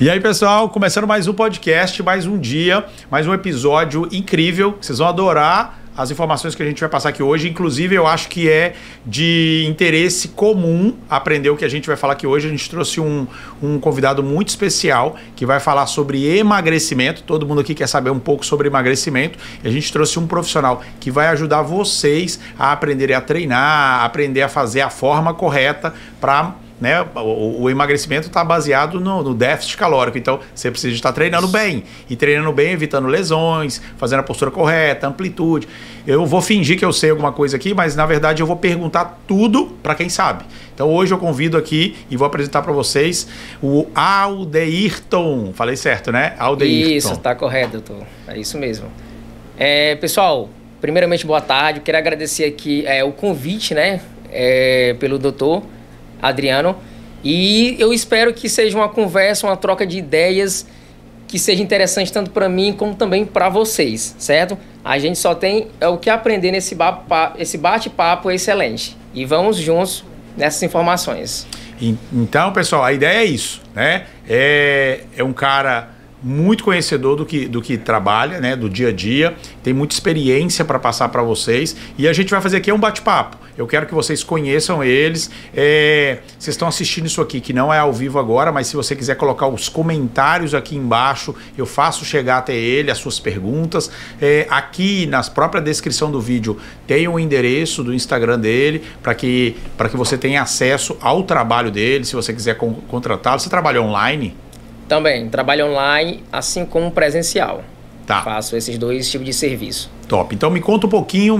E aí, pessoal, começando mais um podcast, mais um dia, mais um episódio incrível. Vocês vão adorar as informações que a gente vai passar aqui hoje. Inclusive, eu acho que é de interesse comum aprender o que a gente vai falar aqui hoje. A gente trouxe um convidado muito especial que vai falar sobre emagrecimento. Todo mundo aqui quer saber um pouco sobre emagrecimento. E a gente trouxe um profissional que vai ajudar vocês a aprenderem a treinar, a aprender a fazer a forma correta para... Né? O emagrecimento está baseado no déficit calórico, então você precisa estar treinando bem, e treinando bem, evitando lesões, fazendo a postura correta, amplitude. Eu vou fingir que eu sei alguma coisa aqui, mas na verdade eu vou perguntar tudo para quem sabe. Então hoje eu convido aqui e vou apresentar para vocês o Aldeirton. Falei certo, né? Aldeirton. Isso, está correto, doutor. É isso mesmo. Pessoal, primeiramente boa tarde. Quero agradecer aqui o convite, né, pelo doutor Adriano, e eu espero que seja uma conversa, uma troca de ideias que seja interessante tanto para mim como também para vocês, certo? A gente só tem o que aprender nesse bate-papo excelente, e vamos juntos nessas informações. Então, pessoal, a ideia é isso, né? É um cara muito conhecedor do que trabalha, né, do dia a dia, tem muita experiência para passar para vocês, e a gente vai fazer aqui um bate-papo. Eu quero que vocês conheçam eles. Vocês estão assistindo isso aqui, que não é ao vivo agora, mas se você quiser colocar os comentários aqui embaixo, eu faço chegar até ele as suas perguntas. Aqui na própria descrição do vídeo tem o endereço do Instagram dele, para que você tenha acesso ao trabalho dele, se você quiser contratá-lo. Você trabalha online? Também, trabalho online, assim como presencial. Tá. Faço esses dois tipos de serviço. Top. Então me conta um pouquinho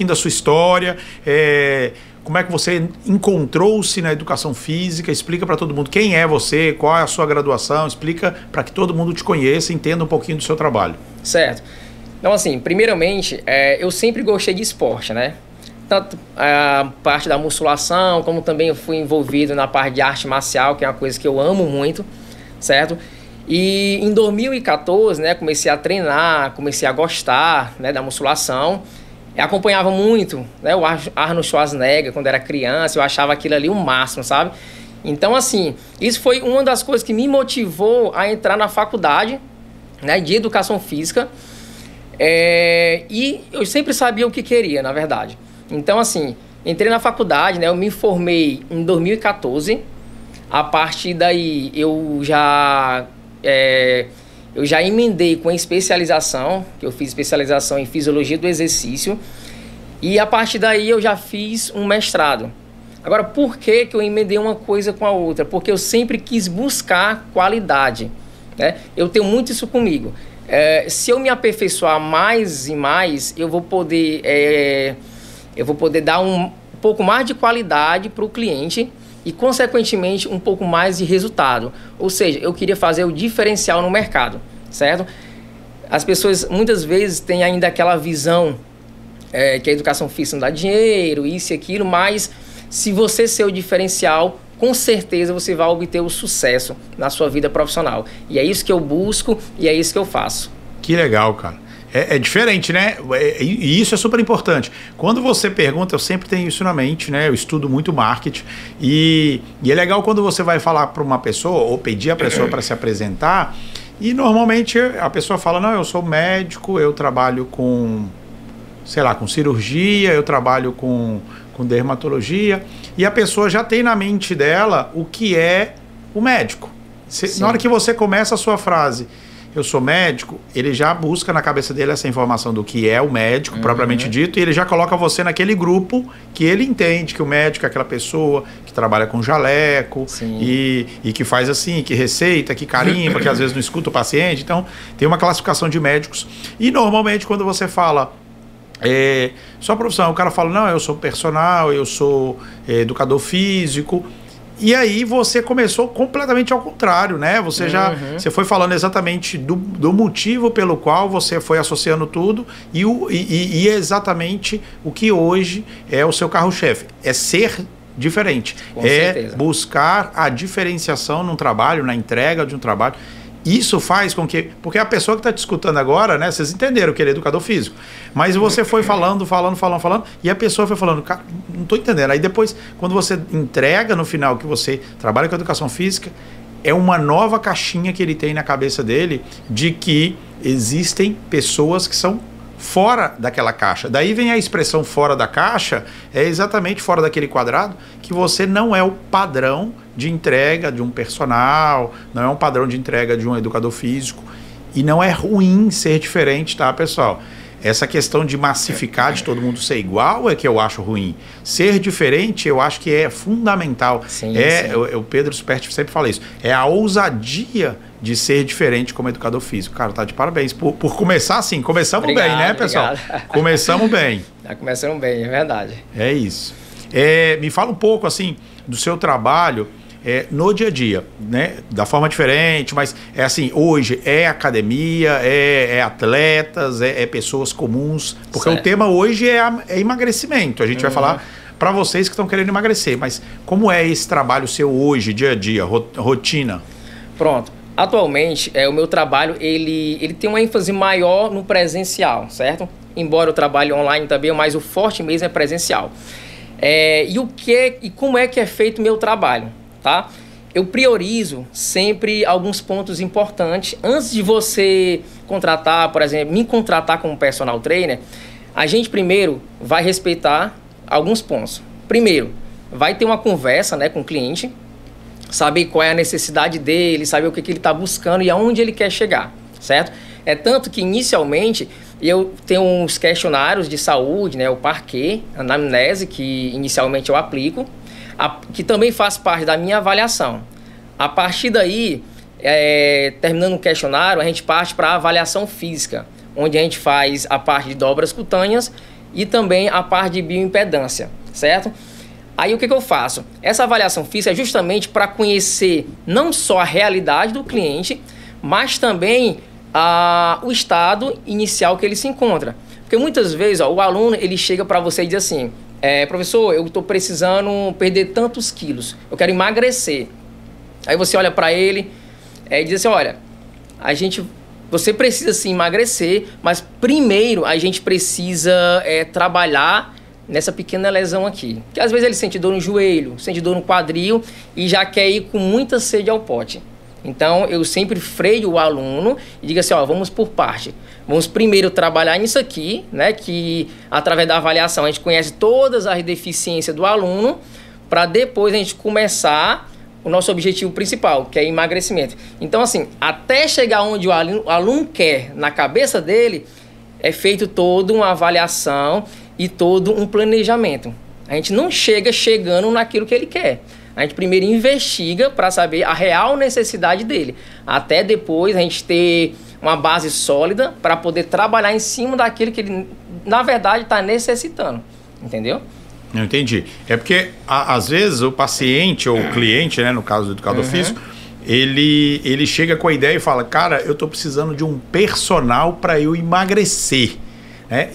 da sua história, como é que você encontrou-se na educação física, explica para todo mundo quem é você, qual é a sua graduação, explica para que todo mundo te conheça e entenda um pouquinho do seu trabalho. Certo. Então, assim, primeiramente, eu sempre gostei de esporte, né? Tanto a parte da musculação, como também eu fui envolvido na parte de arte marcial, que é uma coisa que eu amo muito, certo? E em 2014, né, comecei a treinar, comecei a gostar, né, da musculação. Eu acompanhava muito, né, o Arnold Schwarzenegger quando era criança, eu achava aquilo ali o máximo, sabe? Então, assim, isso foi uma das coisas que me motivou a entrar na faculdade, né, de educação física. E eu sempre sabia o que queria, na verdade. Então, assim, entrei na faculdade, né, eu me formei em 2014. A partir daí, eu já emendei com a especialização, que eu fiz especialização em fisiologia do exercício, e a partir daí eu já fiz um mestrado. Agora, por que eu emendei uma coisa com a outra? Porque eu sempre quis buscar qualidade, né? Eu tenho muito isso comigo. Se eu me aperfeiçoar mais e mais, eu vou poder dar um pouco mais de qualidade para o cliente, e, consequentemente, um pouco mais de resultado. Ou seja, eu queria fazer o diferencial no mercado, certo? As pessoas, muitas vezes, têm ainda aquela visão que a educação física não dá dinheiro, isso e aquilo, mas se você ser o diferencial, com certeza você vai obter o sucesso na sua vida profissional. E é isso que eu busco e é isso que eu faço. Que legal, cara. É diferente, né? E isso é super importante. Quando você pergunta, eu sempre tenho isso na mente, né? Eu estudo muito marketing e é legal quando você vai falar para uma pessoa ou pedir a pessoa para se apresentar, e normalmente a pessoa fala, não, eu sou médico, eu trabalho com, sei lá, com cirurgia, eu trabalho com dermatologia, e a pessoa já tem na mente dela o que é o médico. Na hora que você começa a sua frase, eu sou médico, ele já busca na cabeça dele essa informação do que é o médico, propriamente dito, e ele já coloca você naquele grupo que ele entende que o médico é aquela pessoa que trabalha com jaleco e que faz assim, que receita, que carimba, que às vezes não escuta o paciente. Então, tem uma classificação de médicos. E normalmente quando você fala sua profissão, o cara fala, não, eu sou personal, eu sou educador físico. E aí você começou completamente ao contrário, né? Você você foi falando exatamente do motivo pelo qual você foi associando tudo e exatamente o que hoje é o seu carro-chefe. É ser diferente. Com certeza. Buscar a diferenciação num trabalho, na entrega de um trabalho. Isso faz com que... Porque a pessoa que está te escutando agora, né? Vocês entenderam que ele é educador físico. Mas você foi falando, e a pessoa foi falando, cara, não estou entendendo. Aí depois, quando você entrega no final que você trabalha com educação física, é uma nova caixinha que ele tem na cabeça dele de que existem pessoas que são fora daquela caixa. Daí vem a expressão fora da caixa, é exatamente fora daquele quadrado, que você não é o padrão de entrega de um personal, não é um padrão de entrega de um educador físico, e não é ruim ser diferente, tá, pessoal? Essa questão de massificar, de todo mundo ser igual, é que eu acho ruim. Ser diferente, eu acho que é fundamental. Sim, o Pedro Sperti sempre fala isso. É a ousadia de ser diferente como educador físico. Cara, tá de parabéns por começar assim. Começamos obrigado, bem, né, pessoal? Obrigado. Começamos bem. Já começamos bem, é verdade. É isso. Me fala um pouco, assim, do seu trabalho no dia a dia, né? Da forma diferente, mas é assim, hoje é academia, é atletas, é pessoas comuns, porque certo. O tema hoje é emagrecimento. A gente vai falar para vocês que estão querendo emagrecer, mas como é esse trabalho seu hoje, dia a dia, rotina? Pronto. Atualmente, o meu trabalho, ele tem uma ênfase maior no presencial, certo? Embora eu trabalhe online também, mas o forte mesmo é presencial. E como é que é feito o meu trabalho? Tá? Eu priorizo sempre alguns pontos importantes. Antes de você contratar, por exemplo, me contratar como personal trainer, a gente primeiro vai respeitar alguns pontos. Primeiro, vai ter uma conversa, né, com o cliente, saber qual é a necessidade dele, saber o que ele está buscando e aonde ele quer chegar, certo? É tanto que inicialmente eu tenho uns questionários de saúde, né, o Parquet, a anamnese, que inicialmente eu aplico, que também faz parte da minha avaliação. A partir daí, terminando o questionário, a gente parte para a avaliação física, onde a gente faz a parte de dobras cutâneas e também a parte de bioimpedância, certo? Aí o que eu faço? Essa avaliação física é justamente para conhecer não só a realidade do cliente, mas também o estado inicial que ele se encontra. Porque muitas vezes o aluno ele chega para você e diz assim: professor, eu estou precisando perder tantos quilos, eu quero emagrecer. Aí você olha para ele e diz assim: olha, você precisa sim emagrecer, mas primeiro a gente precisa trabalhar nessa pequena lesão aqui. Porque às vezes ele sente dor no joelho, sente dor no quadril e já quer ir com muita sede ao pote. Então eu sempre freio o aluno e digo assim: ó, vamos por parte. Vamos primeiro trabalhar nisso aqui, né, que através da avaliação a gente conhece todas as deficiências do aluno, para depois a gente começar o nosso objetivo principal, que é emagrecimento. Então assim, até chegar onde o aluno quer, na cabeça dele, é feito toda uma avaliação e todo um planejamento. A gente não chegando naquilo que ele quer. A gente primeiro investiga para saber a real necessidade dele, até depois a gente ter uma base sólida para poder trabalhar em cima daquilo que ele, na verdade, está necessitando. Entendeu? Eu entendi. É porque, às vezes, o paciente ou o cliente, né, no caso do educador físico, ele chega com a ideia e fala: cara, eu estou precisando de um personal para eu emagrecer.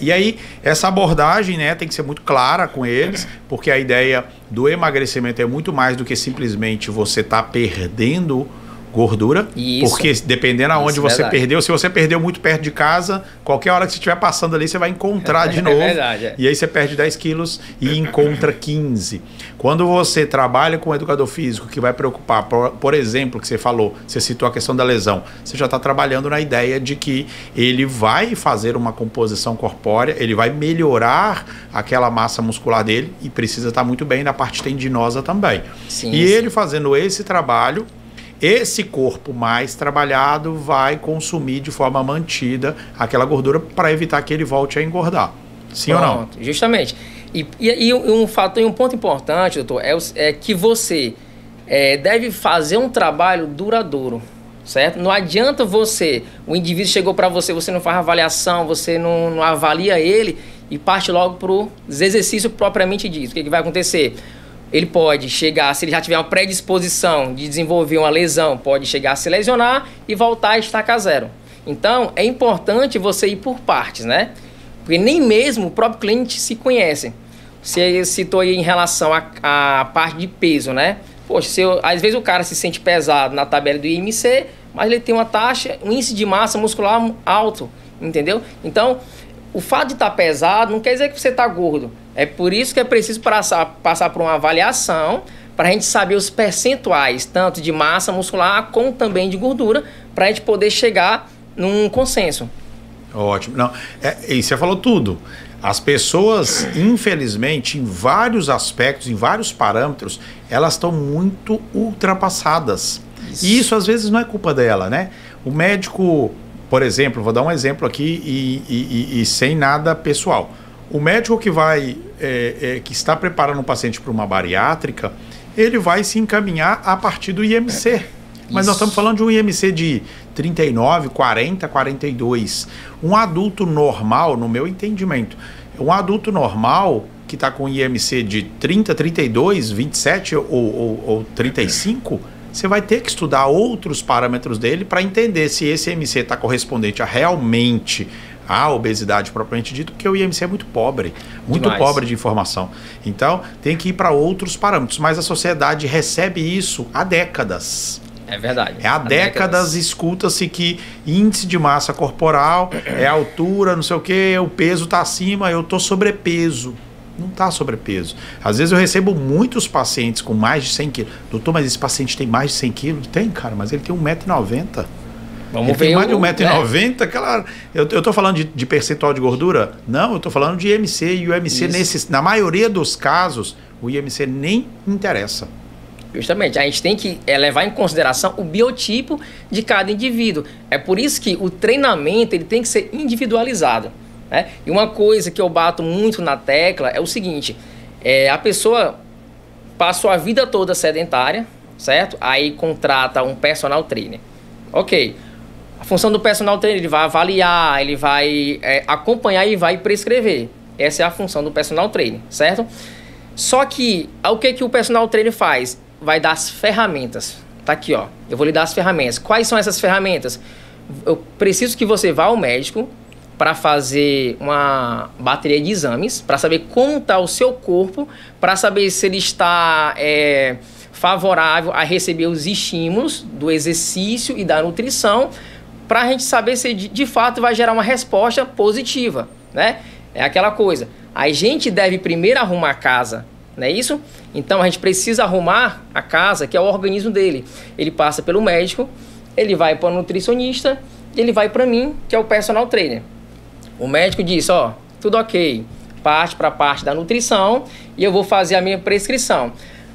E aí, essa abordagem, né, tem que ser muito clara com eles, porque a ideia do emagrecimento é muito mais do que simplesmente você tá perdendo gordura. Isso. Porque dependendo aonde você perdeu, se você perdeu muito perto de casa, qualquer hora que você estiver passando ali, você vai encontrar de novo. Verdade. E aí você perde 10 quilos e encontra 15. Quando você trabalha com um educador físico que vai preocupar, por exemplo, que você falou, você citou a questão da lesão, você já está trabalhando na ideia de que ele vai fazer uma composição corpórea, ele vai melhorar aquela massa muscular dele e precisa estar muito bem na parte tendinosa também. Sim, ele fazendo esse trabalho, esse corpo mais trabalhado vai consumir de forma mantida aquela gordura para evitar que ele volte a engordar. Sim. Pronto, ou não? Justamente. E um ponto importante, doutor, é que você deve fazer um trabalho duradouro, certo? Não adianta o indivíduo chegou para você, você não faz avaliação, você não avalia ele e parte logo para os exercícios propriamente dito. O que vai acontecer? Ele pode chegar, se ele já tiver uma predisposição de desenvolver uma lesão, pode chegar a se lesionar e voltar a estacar zero. Então, é importante você ir por partes, né? Porque nem mesmo o próprio cliente se conhece. Você citou aí em relação à parte de peso, né? Poxa, às vezes o cara se sente pesado na tabela do IMC, mas ele tem um índice de massa muscular alto, entendeu? Então, o fato de estar pesado não quer dizer que você está gordo. É por isso que é preciso passar por uma avaliação para a gente saber os percentuais, tanto de massa muscular como também de gordura, para a gente poder chegar num consenso. Ótimo. Não, e você falou tudo. As pessoas, infelizmente, em vários aspectos, em vários parâmetros, elas estão muito ultrapassadas. Isso. E isso, às vezes, não é culpa dela, né? O médico, por exemplo, vou dar um exemplo aqui e sem nada pessoal. O médico que que está preparando um paciente para uma bariátrica, ele vai se encaminhar a partir do IMC. Mas nós estamos falando de um IMC de 39, 40, 42. Um adulto normal, no meu entendimento, um adulto normal que está com IMC de 30, 32, 27 ou 35, você vai ter que estudar outros parâmetros dele para entender se esse IMC está correspondente a realmente a obesidade propriamente dito, porque o IMC é muito pobre pobre de informação. Então, tem que ir para outros parâmetros. Mas a sociedade recebe isso há décadas. É verdade. Há décadas escuta-se que índice de massa corporal é altura, não sei o que, o peso está acima, eu estou sobrepeso. Não está sobrepeso. Às vezes eu recebo muitos pacientes com mais de 100 quilos. Doutor, mas esse paciente tem mais de 100 quilos? Tem, cara, mas ele tem 1,90 m. Ele tem mais de 1,90 m. Eu estou falando de percentual de gordura? Não, eu estou falando de IMC. E o IMC, na maioria dos casos, o IMC nem interessa. Justamente, a gente tem que levar em consideração o biotipo de cada indivíduo. É por isso que o treinamento ele tem que ser individualizado, né? E uma coisa que eu bato muito na tecla é o seguinte, a pessoa passou a vida toda sedentária, certo? Aí contrata um personal trainer. Ok, a função do personal trainer, ele vai avaliar, ele vai acompanhar e vai prescrever. Essa é a função do personal trainer, certo? Só que, o que o personal trainer faz? Vai dar as ferramentas. Tá aqui, ó. Eu vou lhe dar as ferramentas. Quais são essas ferramentas? Eu preciso que você vá ao médico para fazer uma bateria de exames, para saber como está o seu corpo, para saber se ele está favorável a receber os estímulos do exercício e da nutrição, para a gente saber se de fato vai gerar uma resposta positiva, né? É aquela coisa. A gente deve primeiro arrumar a casa, não é isso? Então a gente precisa arrumar a casa, que é o organismo dele. Ele passa pelo médico, ele vai para o nutricionista, ele vai para mim, que é o personal trainer. O médico diz, ó, tudo ok, parte para a parte da nutrição e eu vou fazer a minha prescrição.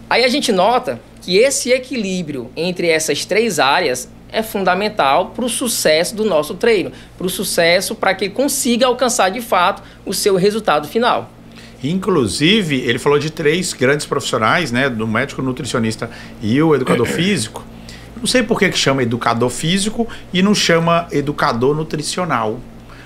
Aí a gente nota que esse equilíbrio entre essas três áreas é fundamental para o sucesso do nosso treino, para o sucesso, para que ele consiga alcançar de fato o seu resultado final. Inclusive, ele falou de 3 grandes profissionais, né? Do médico nutricionista e o educador físico. Não sei por que chama educador físico e não chama educador nutricional,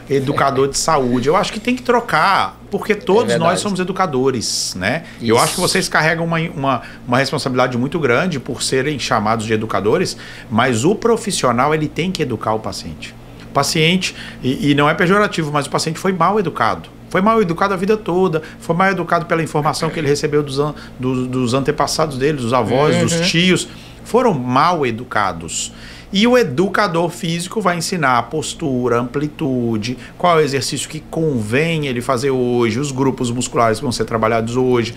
educador de saúde. Eu acho que tem que trocar, porque todos nós somos educadores, né? Isso. Eu acho que vocês carregam uma responsabilidade muito grande por serem chamados de educadores, mas o profissional, ele tem que educar o paciente. O paciente, e não é pejorativo, mas o paciente foi mal educado. Foi mal educado a vida toda, foi mal educado pela informação que ele recebeu dos antepassados dele, dos avós, dos tios. Foram mal educados. E o educador físico vai ensinar a postura, amplitude, qual é o exercício que convém ele fazer hoje, os grupos musculares que vão ser trabalhados hoje.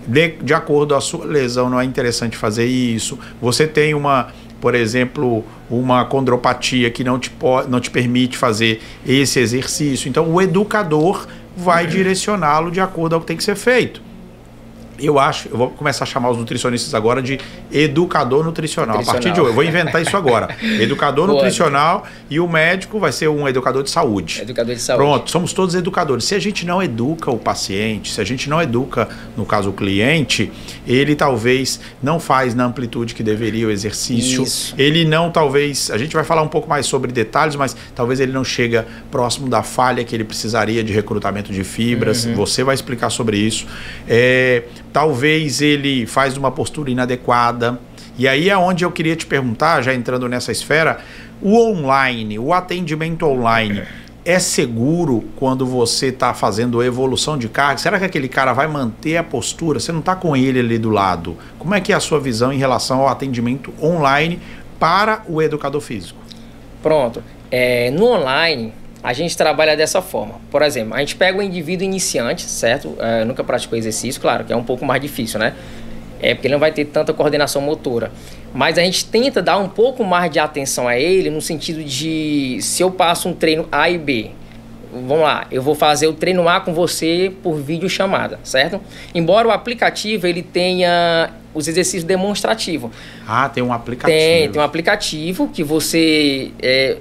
De acordo com a sua lesão, não é interessante fazer isso. Você tem por exemplo, uma condropatia que não te permite fazer esse exercício. Então, o educador vai direcioná-lo de acordo ao que tem que ser feito. Eu vou começar a chamar os nutricionistas agora de educador nutricional. A partir de hoje, eu vou inventar isso agora. Educador nutricional e o médico vai ser um educador de saúde. Educador de saúde. Pronto, somos todos educadores. Se a gente não educa o paciente, se a gente não educa, no caso, o cliente, ele talvez não faz na amplitude que deveria o exercício. Isso. Ele não, talvez, a gente vai falar um pouco mais sobre detalhes, mas talvez ele não chega próximo da falha que ele precisaria de recrutamento de fibras. Você vai explicar sobre isso. Talvez ele faz uma postura inadequada. E aí é onde eu queria te perguntar, já entrando nessa esfera, o online, o atendimento online, é seguro quando você está fazendo evolução de carga? Será que aquele cara vai manter a postura? Você não está com ele ali do lado. Como é que é a sua visão em relação ao atendimento online para o educador físico? Pronto. No online, a gente trabalha dessa forma. Por exemplo, a gente pega um indivíduo iniciante, certo? Nunca praticou exercício, claro, que é um pouco mais difícil, né? porque ele não vai ter tanta coordenação motora. Mas a gente tenta dar um pouco mais de atenção a ele, no sentido de, se eu passo um treino A e B, vamos lá, eu vou fazer o treino A com você por videochamada, certo? Embora o aplicativo ele tenha os exercícios demonstrativos. Ah, tem um aplicativo. Tem um aplicativo que você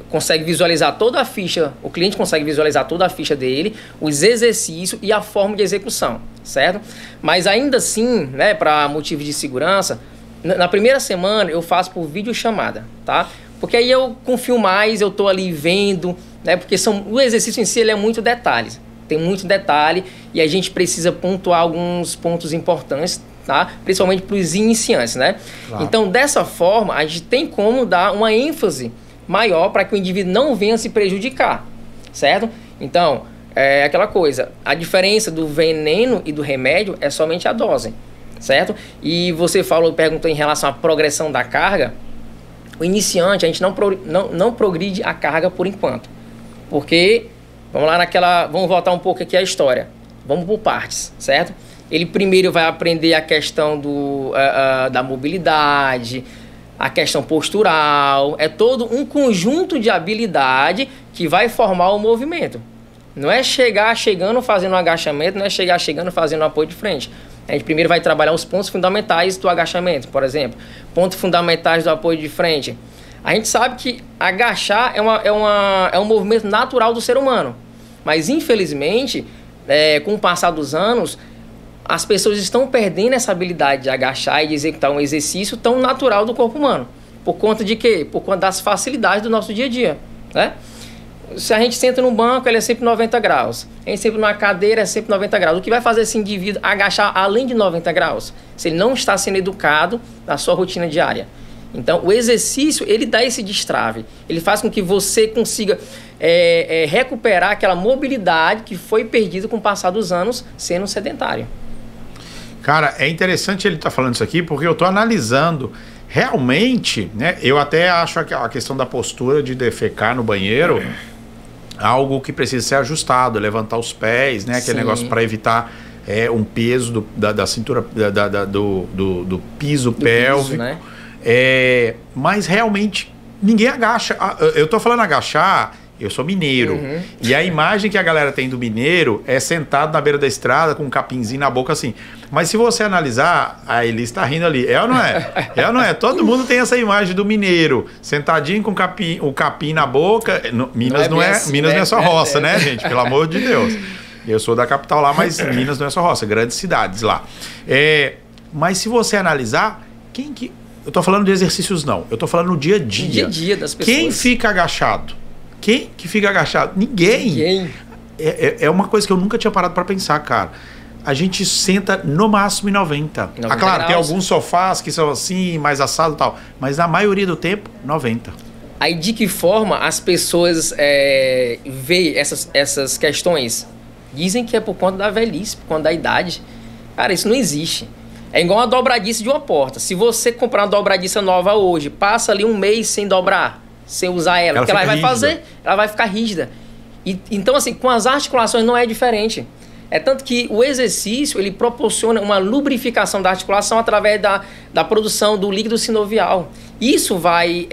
consegue visualizar toda a ficha, o cliente consegue visualizar toda a ficha dele, os exercícios e a forma de execução, certo? Mas ainda assim, né, para motivo de segurança, na primeira semana eu faço por videochamada, tá? Porque aí eu confio mais, eu tô ali vendo, né? Porque o exercício em si ele é muito detalhes, tem muito detalhe e a gente precisa pontuar alguns pontos importantes, tá? Principalmente para os iniciantes, né? Claro. Então, dessa forma, a gente tem como dar uma ênfase maior para que o indivíduo não venha se prejudicar, certo? Então, é aquela coisa, a diferença do veneno e do remédio é somente a dose, certo? E você perguntou em relação à progressão da carga. O iniciante, a gente não progride a carga por enquanto. Porque, vamos voltar um pouco aqui à história. Vamos por partes, certo? Ele primeiro vai aprender a questão da mobilidade, a questão postural. É todo um conjunto de habilidade que vai formar o movimento. Não é chegando fazendo um agachamento, não é chegando fazendo um apoio de frente. A gente primeiro vai trabalhar os pontos fundamentais do agachamento, por exemplo. Pontos fundamentais do apoio de frente. A gente sabe que agachar é um movimento natural do ser humano. Mas, infelizmente, com o passar dos anos, as pessoas estão perdendo essa habilidade de agachar e de executar um exercício tão natural do corpo humano. Por conta de quê? Por conta das facilidades do nosso dia a dia, né? Se a gente senta no banco, ele é sempre 90 graus. A gente senta numa cadeira, é sempre 90 graus. O que vai fazer esse indivíduo agachar além de 90 graus? Se ele não está sendo educado na sua rotina diária. Então, o exercício, ele dá esse destrave. Ele faz com que você consiga recuperar aquela mobilidade que foi perdida com o passar dos anos sendo sedentário. Cara, é interessante ele estar falando isso aqui, porque eu estou analisando realmente, né? Eu até acho a questão da postura de defecar no banheiro algo que precisa ser ajustado, levantar os pés, né? Aquele negócio para evitar um peso da cintura, do piso pélvico. Piso, né? Mas realmente ninguém agacha. Eu tô falando agachar, eu sou mineiro. Uhum. E a imagem que a galera tem do mineiro é sentado na beira da estrada com um capinzinho na boca assim. Mas se você analisar, a Elis está rindo ali. É ou não é? É ou não é? Todo mundo tem essa imagem do mineiro, sentadinho com o capim na boca. Minas não é só roça, né, gente? Pelo amor de Deus. Eu sou da capital lá, mas Minas não é só roça, grandes cidades lá. Mas se você analisar, eu tô falando de exercícios não, eu tô falando no dia a dia. No dia a dia das pessoas. Quem fica agachado? Quem que fica agachado? Ninguém. É uma coisa que eu nunca tinha parado para pensar, cara. A gente senta no máximo em 90. Claro, graus. Tem alguns sofás que são assim, mais assado e tal. Mas na maioria do tempo, 90. Aí de que forma as pessoas veem essas questões? Dizem que é por conta da velhice, por conta da idade. Cara, isso não existe. É igual uma dobradiça de uma porta. Se você comprar uma dobradiça nova hoje, passa ali um mês sem dobrar, sem usar ela. O que ela vai fazer? Ela vai ficar rígida. Então, assim, com as articulações não é diferente. É tanto que o exercício, ele proporciona uma lubrificação da articulação através da produção do líquido sinovial. Isso vai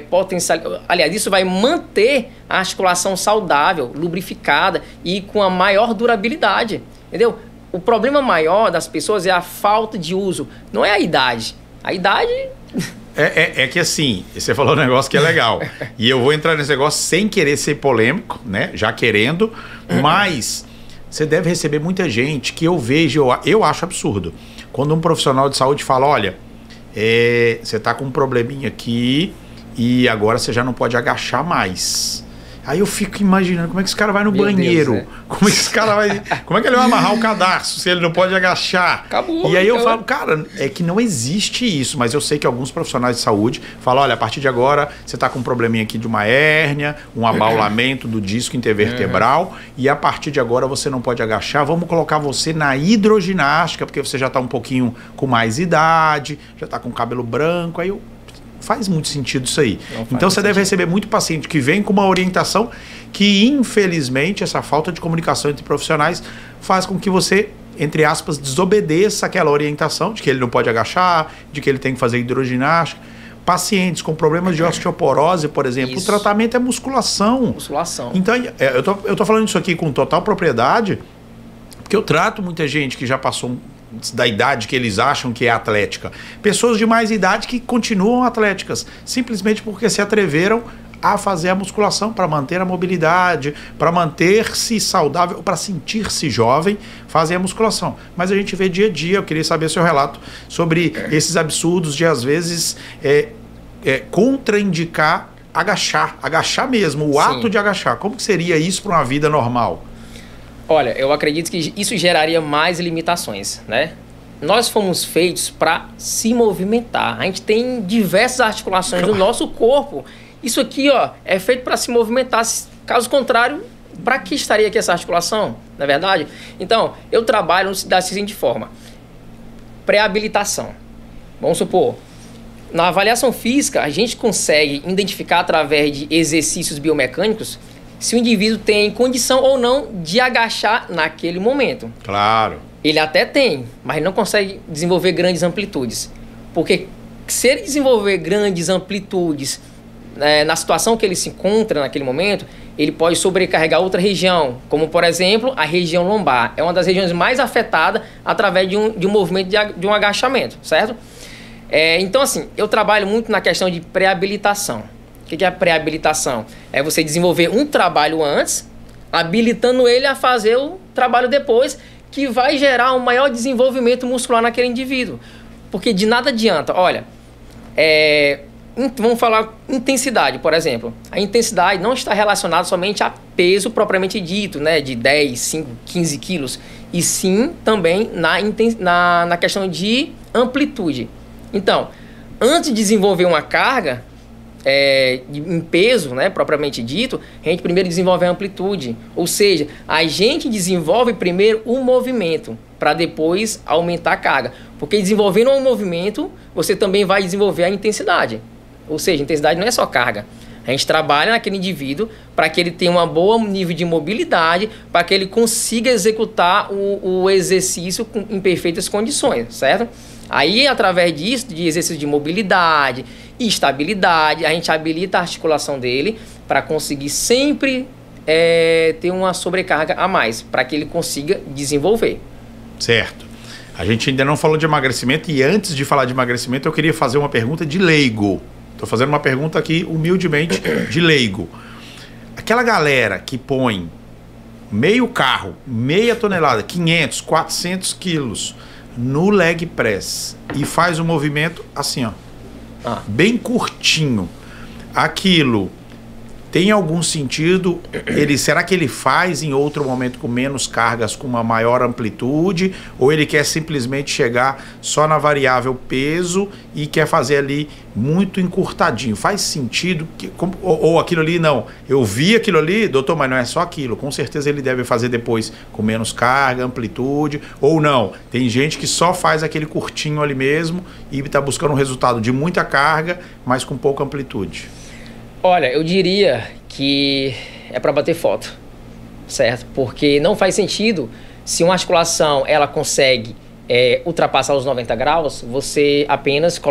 potencializar, aliás, isso vai manter a articulação saudável, lubrificada e com a maior durabilidade, entendeu? O problema maior das pessoas é a falta de uso, não é a idade. A idade... É que assim, você falou um negócio que é legal. E eu vou entrar nesse negócio sem querer ser polêmico, né? Já querendo, mas... Você deve receber muita gente que eu vejo, eu acho absurdo. Quando um profissional de saúde fala, olha, você tá com um probleminha aqui e agora você já não pode agachar mais. Aí eu fico imaginando como é que esse cara vai no banheiro. Deus, como é que esse cara vai... Como é que ele vai amarrar o cadarço se ele não pode agachar? Acabou. E aí eu falo, cara, é que não existe isso. Mas eu sei que alguns profissionais de saúde falam, olha, a partir de agora você tá com um probleminha aqui de uma hérnia, um abaulamento do disco intervertebral, e a partir de agora você não pode agachar. Vamos colocar você na hidroginástica, porque você já tá um pouquinho com mais idade, já tá com cabelo branco. Aí faz muito sentido isso aí. Então você deve receber muito paciente que vem com uma orientação que, infelizmente, essa falta de comunicação entre profissionais faz com que você entre aspas, desobedeça aquela orientação de que ele não pode agachar, de que ele tem que fazer hidroginástica. Pacientes com problemas de osteoporose, por exemplo, o tratamento é musculação. Musculação. Então, eu tô falando isso aqui com total propriedade, porque eu trato muita gente que já passou da idade que eles acham que é atlética. Pessoas de mais idade que continuam atléticas, simplesmente porque se atreveram a fazer a musculação para manter a mobilidade, para manter-se saudável, para sentir-se jovem, fazem a musculação. Mas a gente vê dia a dia. Eu queria saber seu relato sobre esses absurdos de, às vezes, contraindicar agachar mesmo, o ato de agachar. Como que seria isso para uma vida normal? Olha, eu acredito que isso geraria mais limitações, né? Nós fomos feitos para se movimentar. A gente tem diversas articulações do nosso corpo. Isso aqui, ó, é feito para se movimentar. Caso contrário, para que estaria aqui essa articulação? Não é verdade? Então, eu trabalho da seguinte forma. Pré-habilitação. Vamos supor, na avaliação física, a gente consegue identificar através de exercícios biomecânicos se o indivíduo tem condição ou não de agachar naquele momento. Claro. Ele até tem, mas não consegue desenvolver grandes amplitudes. Porque se ele desenvolver grandes amplitudes na situação que ele se encontra naquele momento, ele pode sobrecarregar outra região, como, por exemplo, a região lombar. É uma das regiões mais afetadas através de um movimento de um agachamento, certo? Então, assim, eu trabalho muito na questão de pré-habilitação. O que é a pré-habilitação? É você desenvolver um trabalho antes, habilitando ele a fazer o trabalho depois, que vai gerar um maior desenvolvimento muscular naquele indivíduo. Porque de nada adianta, olha, vamos falar intensidade, por exemplo. A intensidade não está relacionada somente a peso propriamente dito, né, de 10, 5, 15 quilos, e sim também na questão de amplitude. Então, antes de desenvolver uma carga em peso, né, propriamente dito, a gente primeiro desenvolve a amplitude. Ou seja, a gente desenvolve primeiro o movimento para depois aumentar a carga. Porque desenvolvendo o movimento, você também vai desenvolver a intensidade. Ou seja, a intensidade não é só carga. A gente trabalha naquele indivíduo para que ele tenha um bom nível de mobilidade, para que ele consiga executar o exercício em perfeitas condições, certo? Aí, através disso, de exercício de mobilidade e estabilidade, a gente habilita a articulação dele para conseguir sempre ter uma sobrecarga a mais, para que ele consiga desenvolver. Certo. A gente ainda não falou de emagrecimento e antes de falar de emagrecimento eu queria fazer uma pergunta de leigo. Estou fazendo uma pergunta aqui, humildemente, de leigo. Aquela galera que põe meio carro, meia tonelada, 500, 400 quilos no leg press e faz o movimento assim, ó, bem curtinho. Aquilo tem algum sentido? Será que ele faz em outro momento com menos cargas, com uma maior amplitude? Ou ele quer simplesmente chegar só na variável peso e quer fazer ali muito encurtadinho? Faz sentido? Ou aquilo ali, não. Eu vi aquilo ali, doutor, mas não é só aquilo. Com certeza ele deve fazer depois com menos carga, amplitude. Ou não. Tem gente que só faz aquele curtinho ali mesmo e está buscando um resultado de muita carga, mas com pouca amplitude. Olha, eu diria que é para bater foto, certo? Porque não faz sentido, se uma articulação ela consegue ultrapassar os 90 graus, você apenas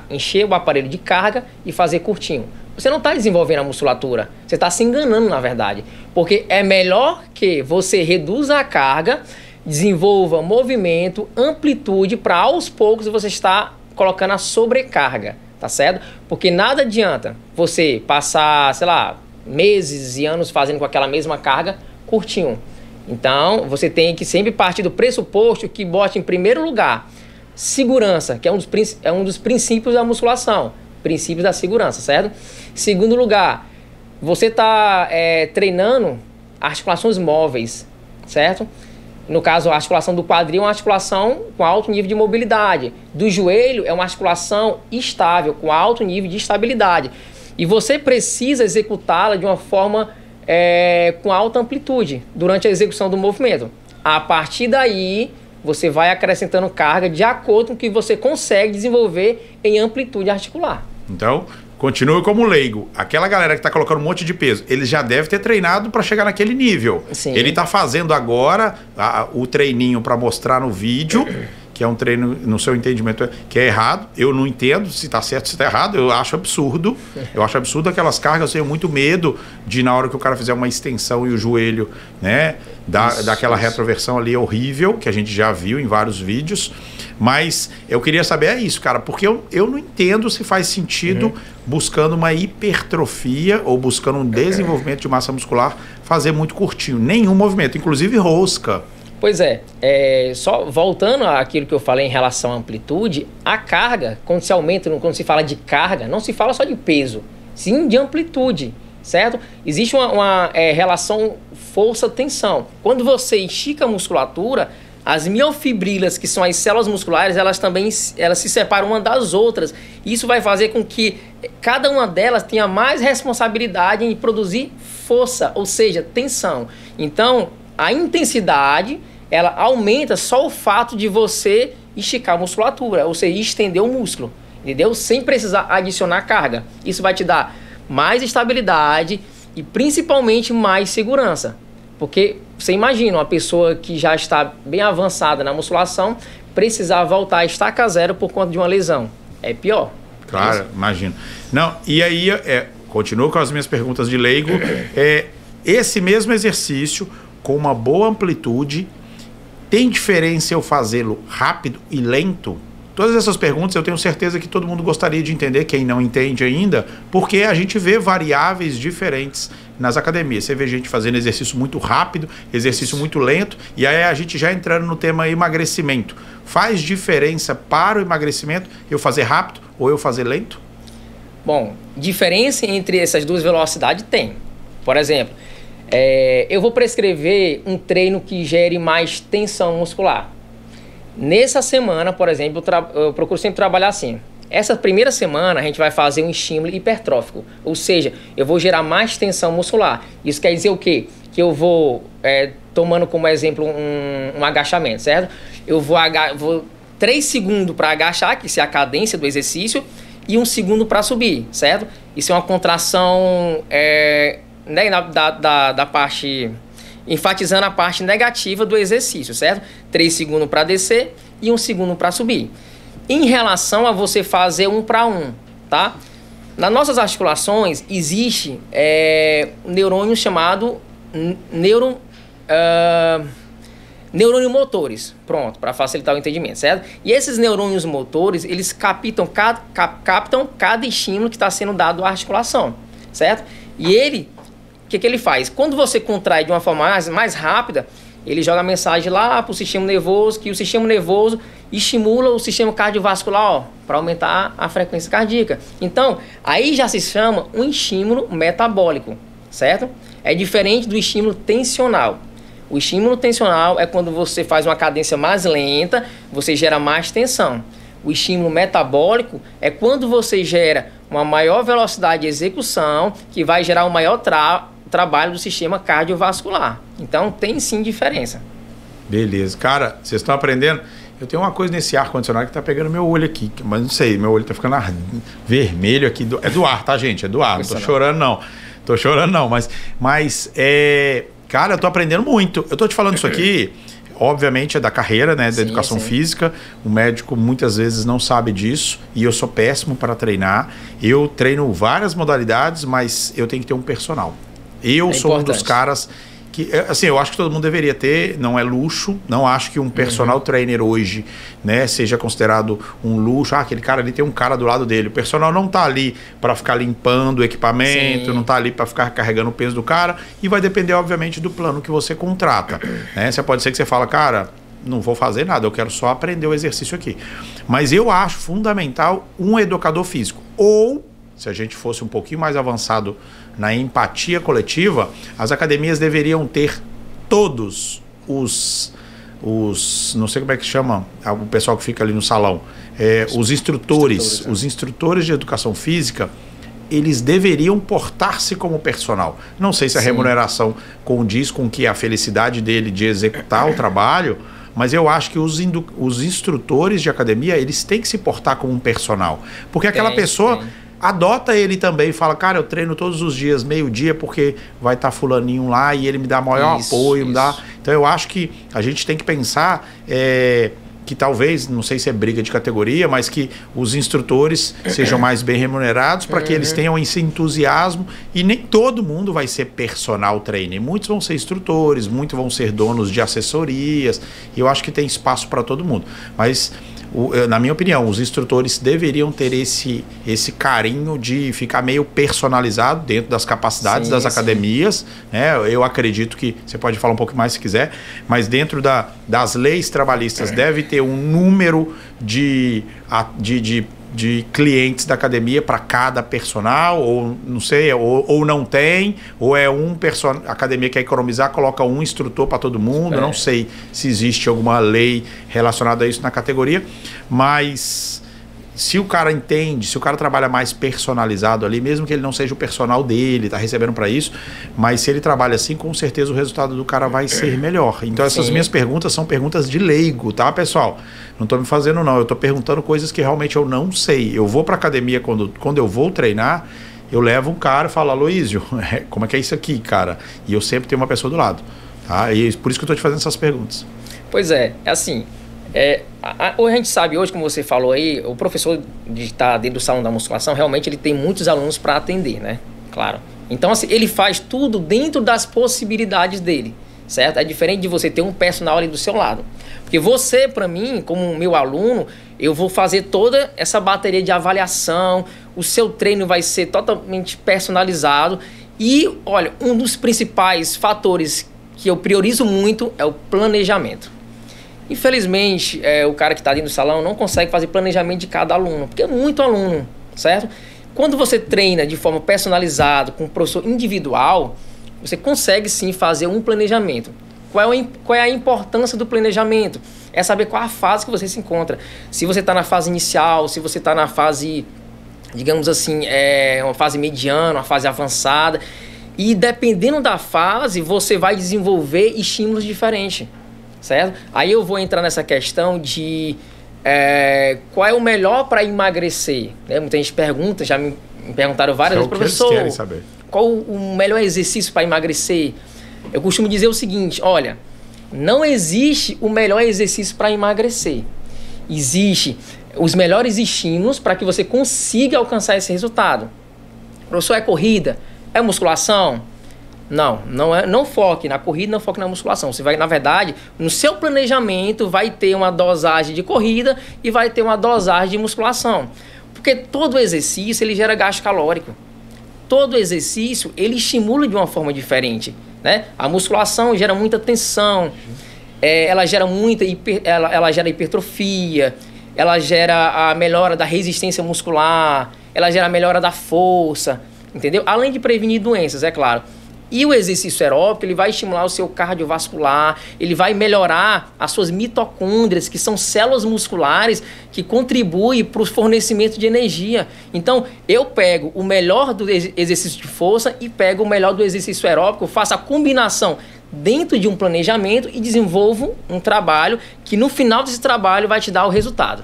encher o aparelho de carga e fazer curtinho. Você não está desenvolvendo a musculatura, você está se enganando na verdade. Porque é melhor que você reduza a carga, desenvolva movimento, amplitude, para aos poucos você estar colocando a sobrecarga. Tá certo? Porque nada adianta você passar, sei lá, meses e anos fazendo com aquela mesma carga curtinho. Então, você tem que sempre partir do pressuposto que bote em primeiro lugar segurança, que é um dos princípios da musculação. Princípios da segurança, certo? Segundo lugar, você está treinando articulações móveis, certo? No caso, a articulação do quadril é uma articulação com alto nível de mobilidade. Do joelho é uma articulação estável, com alto nível de estabilidade. E você precisa executá-la de uma forma com alta amplitude durante a execução do movimento. A partir daí, você vai acrescentando carga de acordo com o que você consegue desenvolver em amplitude articular. Então, continue como leigo. Aquela galera que está colocando um monte de peso, ele já deve ter treinado para chegar naquele nível. Sim. Ele está fazendo agora o treininho para mostrar no vídeo, que é um treino, no seu entendimento, que é errado. Eu não entendo se está certo ou se está errado. Eu acho absurdo. Eu acho absurdo aquelas cargas. Eu tenho muito medo de, na hora que o cara fizer uma extensão e o joelho, né, daquela retroversão ali horrível, que a gente já viu em vários vídeos. Mas eu queria saber isso, cara, porque eu não entendo se faz sentido buscando uma hipertrofia ou buscando um desenvolvimento de massa muscular fazer muito curtinho. Nenhum movimento, inclusive rosca. Pois é, só voltando àquilo que eu falei em relação à amplitude, a carga, quando se aumenta, quando se fala de carga, não se fala só de peso, sim de amplitude, certo? Existe uma relação força-tensão. Quando você estica a musculatura, as miofibrilas, que são as células musculares, elas se separam uma das outras. Isso vai fazer com que cada uma delas tenha mais responsabilidade em produzir força, ou seja, tensão. Então, a intensidade, ela aumenta só o fato de você esticar a musculatura, ou seja, estender o músculo, entendeu? Sem precisar adicionar carga. Isso vai te dar mais estabilidade e principalmente mais segurança. Porque você imagina uma pessoa que já está bem avançada na musculação precisar voltar a estaca zero por conta de uma lesão. É pior. Claro, imagino. Não, e aí, continuo com as minhas perguntas de leigo. Esse mesmo exercício, com uma boa amplitude, tem diferença eu fazê-lo rápido e lento? Todas essas perguntas eu tenho certeza que todo mundo gostaria de entender, quem não entende ainda, porque a gente vê variáveis diferentes nas academias. Você vê gente fazendo exercício muito rápido, exercício muito lento, e aí a gente já entrando no tema emagrecimento. Faz diferença para o emagrecimento eu fazer rápido ou eu fazer lento? Bom, diferença entre essas duas velocidades tem. Por exemplo, eu vou prescrever um treino que gere mais tensão muscular. Nessa semana, por exemplo, eu procuro sempre trabalhar assim. Essa primeira semana a gente vai fazer um estímulo hipertrófico, ou seja, eu vou gerar mais tensão muscular. Isso quer dizer o quê? Que eu vou, tomando como exemplo um agachamento, certo? Eu vou 3 segundos para agachar, que isso é a cadência do exercício, e 1 segundo para subir, certo? Isso é uma contração da parte, enfatizando a parte negativa do exercício, certo? 3 segundos para descer e 1 segundo para subir. Em relação a você fazer 1 para 1, tá? Nas nossas articulações existe um neurônio chamado neurônio motores, pronto, para facilitar o entendimento, certo? E esses neurônios motores, eles captam cada estímulo que está sendo dado à articulação, certo? E ele, o que ele faz? Quando você contrai de uma forma mais rápida, ele joga a mensagem lá para o sistema nervoso, que o sistema nervoso estimula o sistema cardiovascular para aumentar a frequência cardíaca. Então, aí já se chama um estímulo metabólico, certo? É diferente do estímulo tensional. O estímulo tensional é quando você faz uma cadência mais lenta, você gera mais tensão. O estímulo metabólico é quando você gera uma maior velocidade de execução, que vai gerar um maior trabalho do sistema cardiovascular. Então, tem sim diferença. Beleza. Cara, vocês estão aprendendo? Eu tenho uma coisa nesse ar-condicionado que tá pegando meu olho aqui, mas não sei, meu olho tá ficando vermelho aqui. É do ar, tá, gente? É do ar. Não tô chorando, não. Tô chorando, não. Mas cara, eu tô aprendendo muito. Eu tô te falando isso aqui, obviamente, é da carreira, né? Da educação física. O médico muitas vezes não sabe disso e eu sou péssimo para treinar. Eu treino várias modalidades, mas eu tenho que ter um personal. Eu sou um dos caras que, assim, eu acho que todo mundo deveria ter, não é luxo, não acho que um personal trainer hoje, né, seja considerado um luxo. Aquele cara ali tem um cara do lado dele. O personal não tá ali para ficar limpando o equipamento, não tá ali para ficar carregando o peso do cara, e vai depender, obviamente, do plano que você contrata, né? Você pode ser que você fala, cara, não vou fazer nada, eu quero só aprender o exercício aqui. Mas eu acho fundamental um educador físico. Ou, se a gente fosse um pouquinho mais avançado na empatia coletiva, as academias deveriam ter todos os não sei como é que chama, o pessoal que fica ali no salão, os instrutores de educação física, eles deveriam portar-se como personal. Não sei se a remuneração condiz com que a felicidade dele de executar o trabalho, mas eu acho que os instrutores de academia, eles têm que se portar como um personal. Porque aquela pessoa adota ele também, fala, cara, eu treino todos os dias, meio-dia, porque vai estar fulaninho lá e ele me dá maior apoio, me dá... Então eu acho que a gente tem que pensar que talvez, não sei se é briga de categoria, mas que os instrutores sejam mais bem remunerados para que eles tenham esse entusiasmo, e nem todo mundo vai ser personal trainer. Muitos vão ser instrutores, muitos vão ser donos de assessorias, e eu acho que tem espaço para todo mundo. Mas... na minha opinião, os instrutores deveriam ter esse carinho de ficar meio personalizado dentro das capacidades das academias, né? Eu acredito que, você pode falar um pouco mais se quiser, mas dentro das leis trabalhistas deve ter um número de clientes da academia para cada personal, ou não sei, ou não tem, ou é a academia quer economizar, coloca um instrutor para todo mundo, não sei se existe alguma lei relacionada a isso na categoria, mas se o cara entende, se o cara trabalha mais personalizado ali, mesmo que ele não seja o personal dele, está recebendo para isso, mas se ele trabalha assim, com certeza o resultado do cara vai ser melhor. Então essas minhas perguntas são perguntas de leigo, tá, pessoal? Não estou me fazendo não, eu estou perguntando coisas que realmente eu não sei. Eu vou para academia quando eu vou treinar, eu levo um cara e falo, Aloísio, como é que é isso aqui, cara? E eu sempre tenho uma pessoa do lado, tá? E por isso que eu estou te fazendo essas perguntas. Pois é assim... hoje a gente sabe, hoje, como você falou aí, o professor de estar dentro do salão da musculação, realmente ele tem muitos alunos para atender, né? Claro. Então, assim, ele faz tudo dentro das possibilidades dele, certo? É diferente de você ter um personal ali do seu lado. Porque você, para mim, como meu aluno, eu vou fazer toda essa bateria de avaliação, o seu treino vai ser totalmente personalizado. E, olha, um dos principais fatores que eu priorizo muito é o planejamento. Infelizmente, o cara que está dentro do salão não consegue fazer planejamento de cada aluno, porque é muito aluno, certo? Quando você treina de forma personalizada, com um professor individual, você consegue sim fazer um planejamento. Qual é a importância do planejamento? É saber qual a fase que você se encontra. Se você está na fase inicial, se você está na fase, digamos assim, uma fase mediana, uma fase avançada. E dependendo da fase, você vai desenvolver estímulos diferentes. Certo? Aí eu vou entrar nessa questão de qual é o melhor para emagrecer, né? Muita gente pergunta, já me perguntaram várias vezes, professor, qual o melhor exercício para emagrecer? Eu costumo dizer o seguinte, olha, não existe o melhor exercício para emagrecer. Existe os melhores estímulos para que você consiga alcançar esse resultado. Professor, é corrida? É musculação? Não foque na corrida, não foque na musculação. Você vai, na verdade, no seu planejamento vai ter uma dosagem de corrida e vai ter uma dosagem de musculação. Porque todo exercício, ele gera gasto calórico. Todo exercício, ele estimula de uma forma diferente, né? A musculação gera muita tensão, ela gera ela gera hipertrofia, ela gera a melhora da resistência muscular, ela gera a melhora da força, entendeu? Além de prevenir doenças, é claro. E o exercício aeróbico, ele vai estimular o seu cardiovascular, ele vai melhorar as suas mitocôndrias, que são células musculares que contribuem para o fornecimento de energia. Então, eu pego o melhor do exercício de força e pego o melhor do exercício aeróbico, faço a combinação dentro de um planejamento e desenvolvo um trabalho que no final desse trabalho vai te dar o resultado.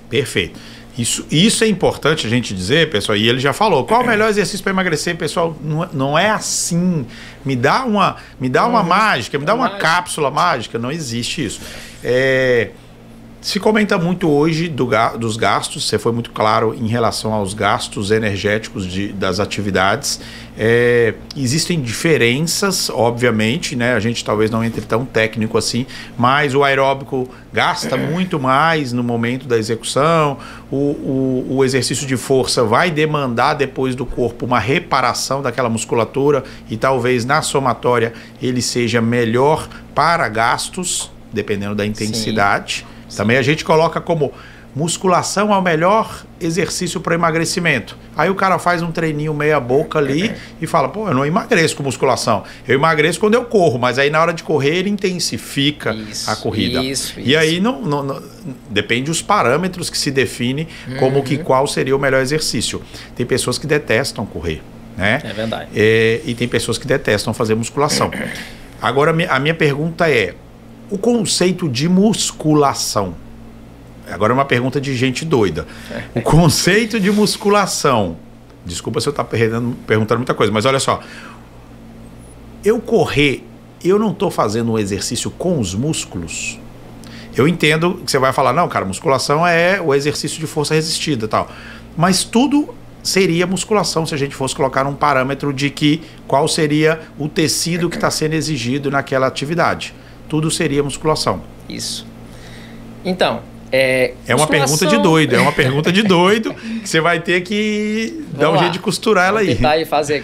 Perfeito. Isso é importante a gente dizer, pessoal, e ele já falou, qual o melhor exercício para emagrecer, pessoal? Não é assim, me dá uma mágica, me dá uma cápsula mágica, não existe isso. Se comenta muito hoje dos gastos, você foi muito claro em relação aos gastos energéticos das atividades. Existem diferenças, obviamente, né? A gente talvez não entre tão técnico assim, mas o aeróbico gasta muito mais no momento da execução, o exercício de força vai demandar depois do corpo uma reparação daquela musculatura e talvez na somatória ele seja melhor para gastos, dependendo da intensidade. Sim. Também a gente coloca como musculação é o melhor exercício para emagrecimento. Aí o cara faz um treininho meia boca ali e fala, pô, eu não emagreço com musculação. Eu emagreço quando eu corro, mas aí na hora de correr ele intensifica a corrida. E aí depende dos parâmetros que se define como qual seria o melhor exercício. Tem pessoas que detestam correr, né? É verdade. E tem pessoas que detestam fazer musculação. Agora a minha pergunta é, o conceito de musculação, agora é uma pergunta de gente doida. O conceito de musculação Desculpa se eu estou perguntando muita coisa, mas olha só. Eu correr, eu não estou fazendo um exercício com os músculos. Eu entendo que você vai falar, não, cara, musculação é o exercício de força resistida e tal. Mas tudo seria musculação se a gente fosse colocar um parâmetro de qual seria o tecido que está sendo exigido naquela atividade. Tudo seria musculação. Isso. Então, é uma pergunta de doido, que você vai ter que dar um jeito de costurar ela aí. Tentar fazer.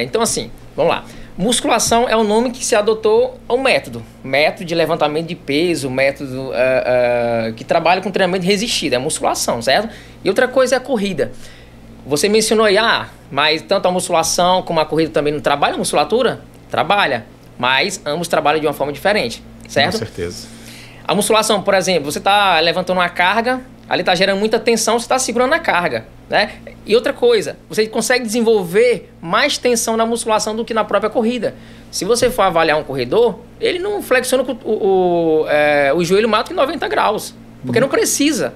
Então, assim, vamos lá. Musculação é o nome que se adotou ao método. Método de levantamento de peso, método que trabalha com treinamento resistido, é musculação, certo? E outra coisa é a corrida. Você mencionou aí, mas tanto a musculação como a corrida também não trabalha a musculatura? Trabalha, mas ambos trabalham de uma forma diferente, certo? Com certeza. A musculação, por exemplo, você está levantando uma carga, ali está gerando muita tensão, você está segurando a carga, né? E outra coisa, você consegue desenvolver mais tensão na musculação do que na própria corrida. Se você for avaliar um corredor, ele não flexiona o joelho mais do que 90 graus, porque não precisa,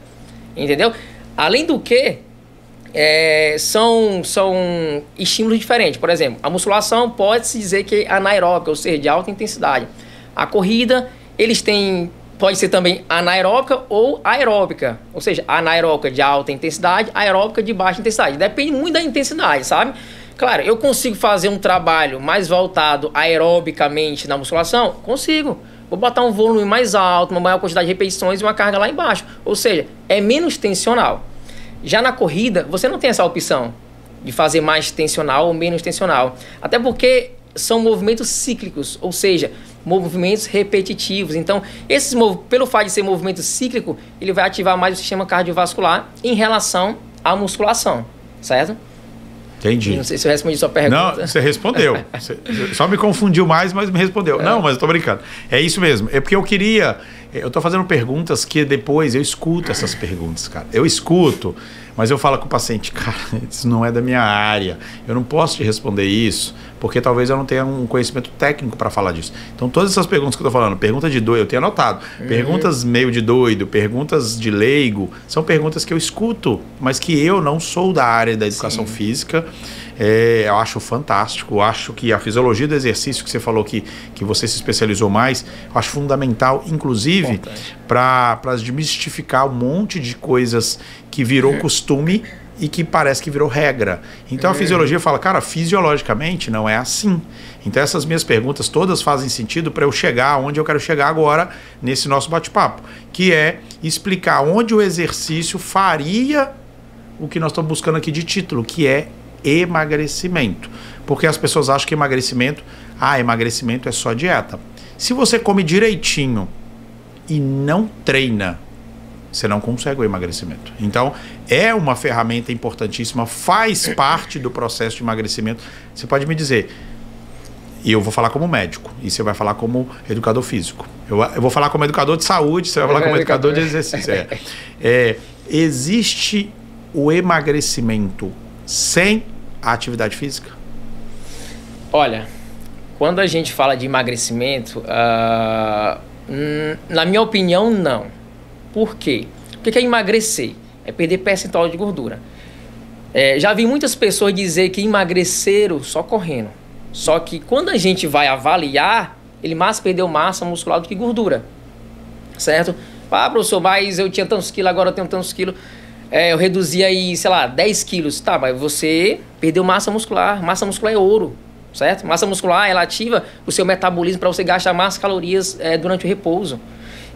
entendeu? Além do que, são estímulos diferentes. Por exemplo, a musculação pode-se dizer que é anaeróbica, ou seja, de alta intensidade. A corrida, pode ser também anaeróbica ou aeróbica. Ou seja, anaeróbica de alta intensidade, aeróbica de baixa intensidade. Depende muito da intensidade, sabe? Claro, eu consigo fazer um trabalho mais voltado aerobicamente na musculação? Consigo. Vou botar um volume mais alto, uma maior quantidade de repetições e uma carga lá embaixo. Ou seja, é menos tensional. Já na corrida, você não tem essa opção de fazer mais tensional ou menos tensional. Até porque são movimentos cíclicos, ou seja, movimentos repetitivos. Então, pelo fato de ser movimento cíclico, ele vai ativar mais o sistema cardiovascular em relação à musculação, certo? Entendi. Não sei se eu respondi sua pergunta. Não, você respondeu. Você só me confundiu mais, mas me respondeu. Não, mas eu tô brincando. É isso mesmo. É porque eu tô fazendo perguntas que depois eu escuto essas perguntas, cara. Eu escuto, mas eu falo com o paciente, cara, isso não é da minha área. Eu não posso te responder isso, porque talvez eu não tenha um conhecimento técnico para falar disso. Então, todas essas perguntas que eu tô falando, pergunta de doido, eu tenho anotado. Perguntas meio de doido, perguntas de leigo, são perguntas que eu escuto, mas que eu não sou da área da educação física. Eu acho fantástico, eu acho que a fisiologia do exercício que você falou que você se especializou mais, eu acho fundamental, inclusive, para desmistificar um monte de coisas que virou costume e que parece que virou regra. Então a fisiologia fala, cara, fisiologicamente não é assim. Então essas minhas perguntas todas fazem sentido para eu chegar onde eu quero chegar agora nesse nosso bate-papo, que é explicar onde o exercício faria o que nós estamos buscando aqui de título, que é emagrecimento. Porque as pessoas acham que emagrecimento é só dieta. Se você come direitinho e não treina, você não consegue o emagrecimento. Então, é uma ferramenta importantíssima, faz parte do processo de emagrecimento. Você pode me dizer, e eu vou falar como médico, e você vai falar como educador físico. Eu vou falar como educador de saúde, você vai falar como educador de exercício. Existe o emagrecimento sem a atividade física? Olha, quando a gente fala de emagrecimento, na minha opinião, não. Por quê? O que é emagrecer? É perder percentual de gordura. Já vi muitas pessoas dizer que emagreceram só correndo. Só que quando a gente vai avaliar, ele mais perdeu massa muscular do que gordura. Certo? Professor, mas eu tinha tantos quilos, agora eu tenho tantos quilos. Eu reduzi aí, 10 quilos. Tá, mas você perdeu massa muscular. Massa muscular é ouro, certo? Massa muscular, ela ativa o seu metabolismo para você gastar mais calorias durante o repouso.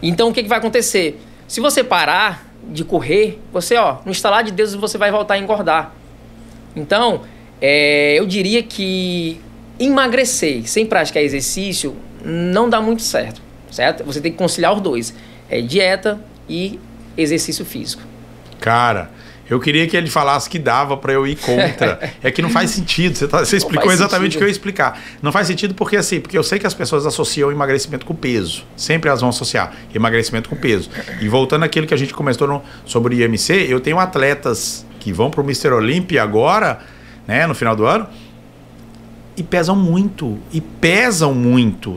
Então, o que vai acontecer? Se você parar de correr, você, no estalar de dedos, você vai voltar a engordar. Então, eu diria que emagrecer sem praticar exercício não dá muito certo, certo? Você tem que conciliar os dois. Dieta e exercício físico. Cara, eu queria que ele falasse que dava para eu ir contra. É que não faz sentido. Você explicou exatamente o que eu ia explicar. Não faz sentido porque eu sei que as pessoas associam emagrecimento com peso. Sempre elas vão associar emagrecimento com peso. E voltando àquilo que a gente comentou sobre o IMC, eu tenho atletas que vão para o Mr. Olympia agora, né, no final do ano, e pesam muito.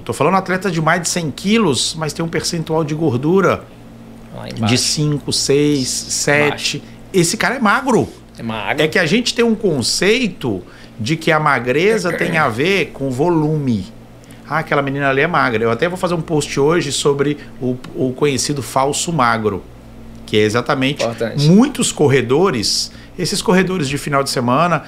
Tô falando atleta de mais de 100 quilos, mas tem um percentual de gordura de 5, 6, 7. Esse cara é magro. É que a gente tem um conceito de que a magreza tem a ver com volume. Ah, aquela menina ali é magra. Eu até vou fazer um post hoje sobre o conhecido falso magro, que é exatamente muitos corredores, esses corredores de final de semana,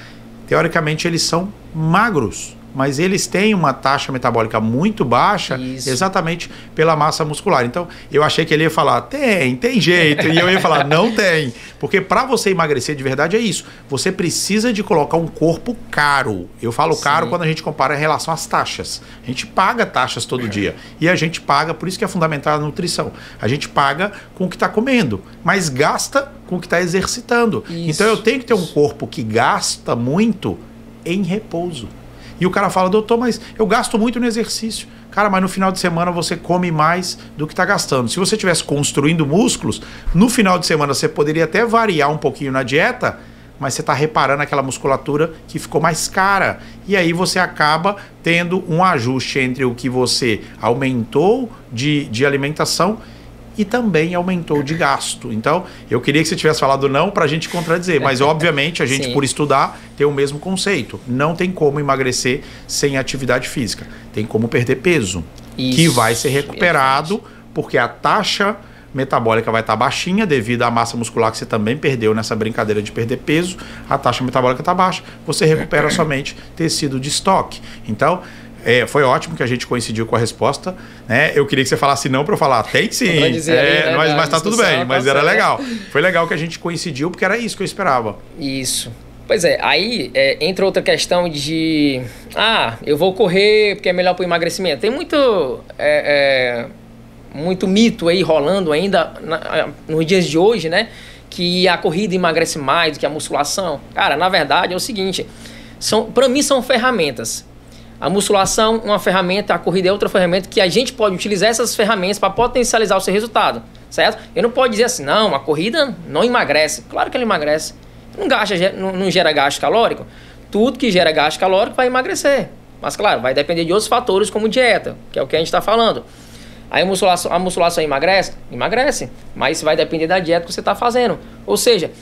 teoricamente eles são magros, mas eles têm uma taxa metabólica muito baixa, exatamente pela massa muscular. Então, eu achei que ele ia falar, tem jeito, e eu ia falar, não tem. Porque para você emagrecer de verdade é isso. Você precisa de colocar um corpo caro. Eu falo caro quando a gente compara em relação às taxas. A gente paga taxas todo dia. E a gente paga, por isso que é fundamental a nutrição. A gente paga com o que está comendo, mas gasta com o que está exercitando. Então, eu tenho que ter um corpo que gasta muito em repouso. E o cara fala, doutor, mas eu gasto muito no exercício. Cara, mas no final de semana você come mais do que está gastando. Se você estivesse construindo músculos, no final de semana você poderia até variar um pouquinho na dieta, mas você está reparando aquela musculatura que ficou mais cara. E aí você acaba tendo um ajuste entre o que você aumentou de alimentação e também aumentou de gasto. Então, eu queria que você tivesse falado não para a gente contradizer, mas obviamente a gente, por estudar, tem o mesmo conceito. Não tem como emagrecer sem atividade física. Tem como perder peso, que vai ser recuperado, porque a taxa metabólica vai estar baixinha devido à massa muscular que você também perdeu nessa brincadeira de perder peso. A taxa metabólica está baixa, você recupera somente tecido de estoque. Então, foi ótimo que a gente coincidiu com a resposta, né? Eu queria que você falasse não para eu falar, tem sim, mas tá tudo bem, mas era legal. Foi legal que a gente coincidiu, porque era isso que eu esperava. Isso. Pois é, aí entra outra questão de... eu vou correr porque é melhor para o emagrecimento. Tem muito mito aí rolando ainda nos dias de hoje, né? Que a corrida emagrece mais do que a musculação. Cara, na verdade é o seguinte, para mim são ferramentas. A musculação, uma ferramenta, a corrida é outra ferramenta que a gente pode utilizar essas ferramentas para potencializar o seu resultado, certo? Eu não posso dizer assim, não, a corrida não emagrece. Claro que ela emagrece. Não gera gasto calórico. Tudo que gera gasto calórico vai emagrecer. Mas, claro, vai depender de outros fatores como dieta, que é o que a gente está falando. Aí a musculação emagrece? Emagrece. Mas isso vai depender da dieta que você está fazendo. Ou seja,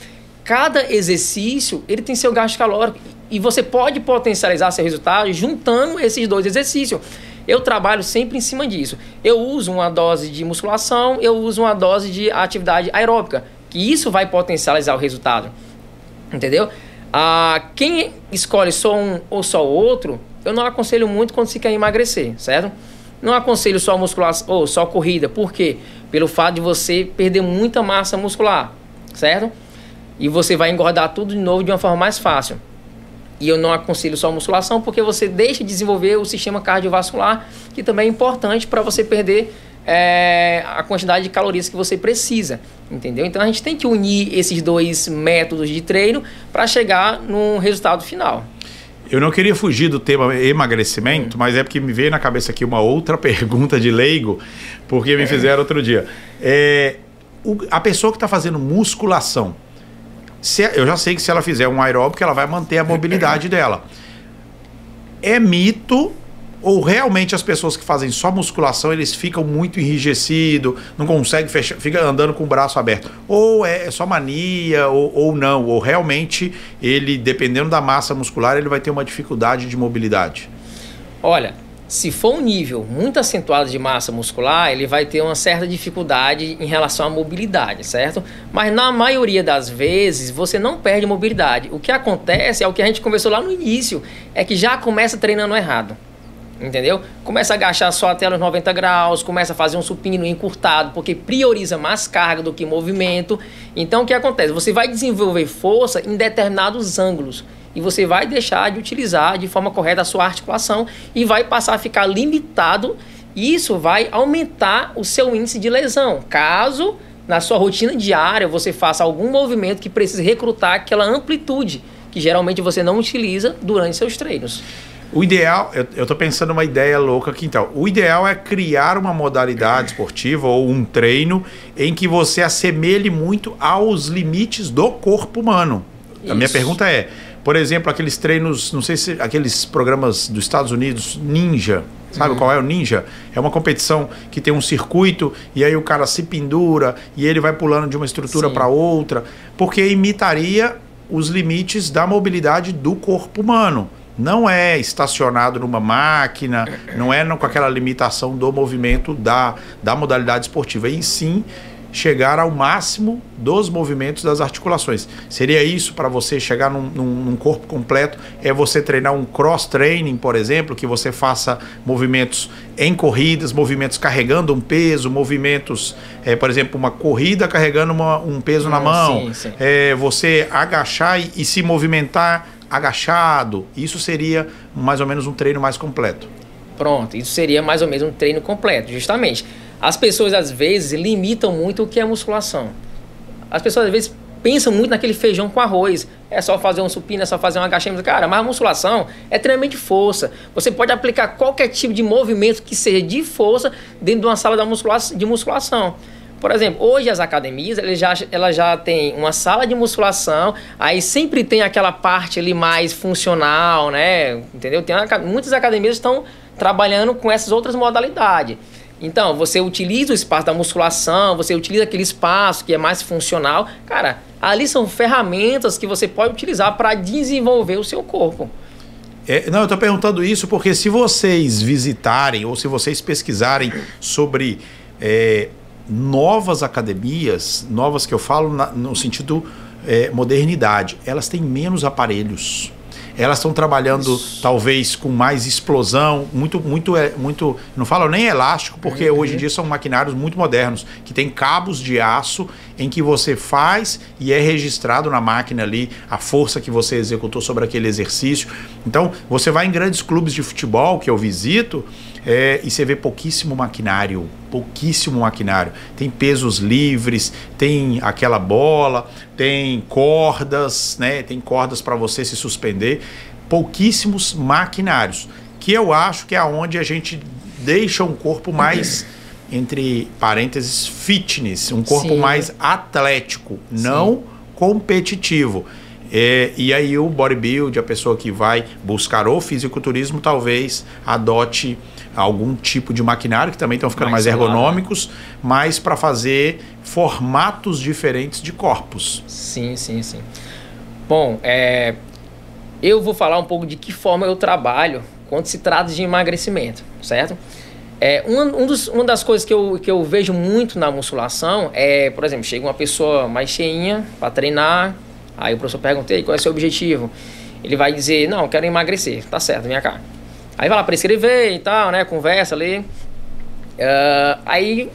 cada exercício ele tem seu gasto calórico. E você pode potencializar seu resultado juntando esses dois exercícios. Eu trabalho sempre em cima disso. Eu uso uma dose de musculação, eu uso uma dose de atividade aeróbica, que isso vai potencializar o resultado. Entendeu? Quem escolhe só um ou só o outro, eu não aconselho muito quando se quer emagrecer, certo? Não aconselho só musculação ou só corrida. Por quê? Pelo fato de você perder muita massa muscular, certo? E você vai engordar tudo de novo de uma forma mais fácil. E eu não aconselho só musculação porque você deixa de desenvolver o sistema cardiovascular, que também é importante para você perder a quantidade de calorias que você precisa, entendeu? Então a gente tem que unir esses dois métodos de treino para chegar num resultado final. Eu não queria fugir do tema emagrecimento, mas é porque me veio na cabeça aqui uma outra pergunta de leigo, porque me fizeram outro dia. A pessoa que está fazendo musculação, eu já sei que se ela fizer um aeróbico, ela vai manter a mobilidade dela. É mito ou realmente as pessoas que fazem só musculação, eles ficam muito enrijecidos, não conseguem fechar, fica andando com o braço aberto? Ou é só mania, ou não? Ou realmente, ele, dependendo da massa muscular, ele vai ter uma dificuldade de mobilidade? Olha, se for um nível muito acentuado de massa muscular, ele vai ter uma certa dificuldade em relação à mobilidade, certo? Mas na maioria das vezes, você não perde mobilidade. O que acontece é o que a gente conversou lá no início, é que já começa treinando errado, entendeu? Começa a agachar só até os 90 graus, começa a fazer um supino encurtado, porque prioriza mais carga do que movimento. Então, o que acontece? Você vai desenvolver força em determinados ângulos, e você vai deixar de utilizar de forma correta a sua articulação e vai passar a ficar limitado, e isso vai aumentar o seu índice de lesão, caso na sua rotina diária você faça algum movimento que precise recrutar aquela amplitude que geralmente você não utiliza durante seus treinos. O ideal, eu tô pensando numa ideia louca aqui então, o ideal é criar uma modalidade esportiva ou um treino em que você assemelhe muito aos limites do corpo humano. A minha pergunta é, por exemplo, aqueles treinos, não sei se aqueles programas dos Estados Unidos, Ninja, sabe qual é o Ninja? É uma competição que tem um circuito e aí o cara se pendura e ele vai pulando de uma estrutura para outra, porque imitaria os limites da mobilidade do corpo humano. Não é estacionado numa máquina, não é com aquela limitação do movimento da modalidade esportiva, e sim chegar ao máximo dos movimentos das articulações. Seria isso para você chegar num corpo completo? É você treinar um cross-training, por exemplo, que você faça movimentos em corridas, movimentos carregando um peso, movimentos, por exemplo, uma corrida carregando um peso na mão, sim, sim. Você agachar e se movimentar agachado. Isso seria mais ou menos um treino mais completo. Pronto, isso seria mais ou menos um treino completo, justamente. As pessoas, às vezes, limitam muito o que é musculação. As pessoas, às vezes, pensam muito naquele feijão com arroz. É só fazer um supino, é só fazer um agachamento. Cara, mas a musculação é treinamento de força. Você pode aplicar qualquer tipo de movimento que seja de força dentro de uma sala de musculação. Por exemplo, hoje as academias, elas já têm uma sala de musculação, aí sempre tem aquela parte ali mais funcional, né? Entendeu? Muitas academias estão trabalhando com essas outras modalidades. Então, você utiliza o espaço da musculação, você utiliza aquele espaço que é mais funcional. Cara, ali são ferramentas que você pode utilizar para desenvolver o seu corpo. Não, eu estou perguntando isso porque se vocês visitarem ou se vocês pesquisarem sobre novas academias, novas que eu falo no sentido modernidade, elas têm menos aparelhos. Elas estão trabalhando talvez com mais explosão, muito, não falo nem elástico, porque hoje em dia são maquinários muito modernos, que tem cabos de aço em que você faz e é registrado na máquina ali a força que você executou sobre aquele exercício. Então, você vai em grandes clubes de futebol que eu visito e você vê pouquíssimo maquinário. Tem pesos livres, tem aquela bola, tem cordas, né? Tem cordas para você se suspender. Pouquíssimos maquinários, que eu acho que é onde a gente deixa um corpo mais, entre parênteses, fitness, um corpo mais atlético, não competitivo. E aí o bodybuild, a pessoa que vai buscar o fisiculturismo, talvez adote algum tipo de maquinário, que também estão ficando mais ergonômicos, mas para fazer formatos diferentes de corpos. Sim. Bom, eu vou falar um pouco de que forma eu trabalho quando se trata de emagrecimento, certo? Uma das coisas que eu vejo muito na musculação é, por exemplo, chega uma pessoa mais cheinha para treinar, aí o professor pergunta, qual é o seu objetivo? Ele vai dizer, não, eu quero emagrecer, tá certo, vem cá. Aí vai lá prescrever e tal, né, conversa ali. Aí,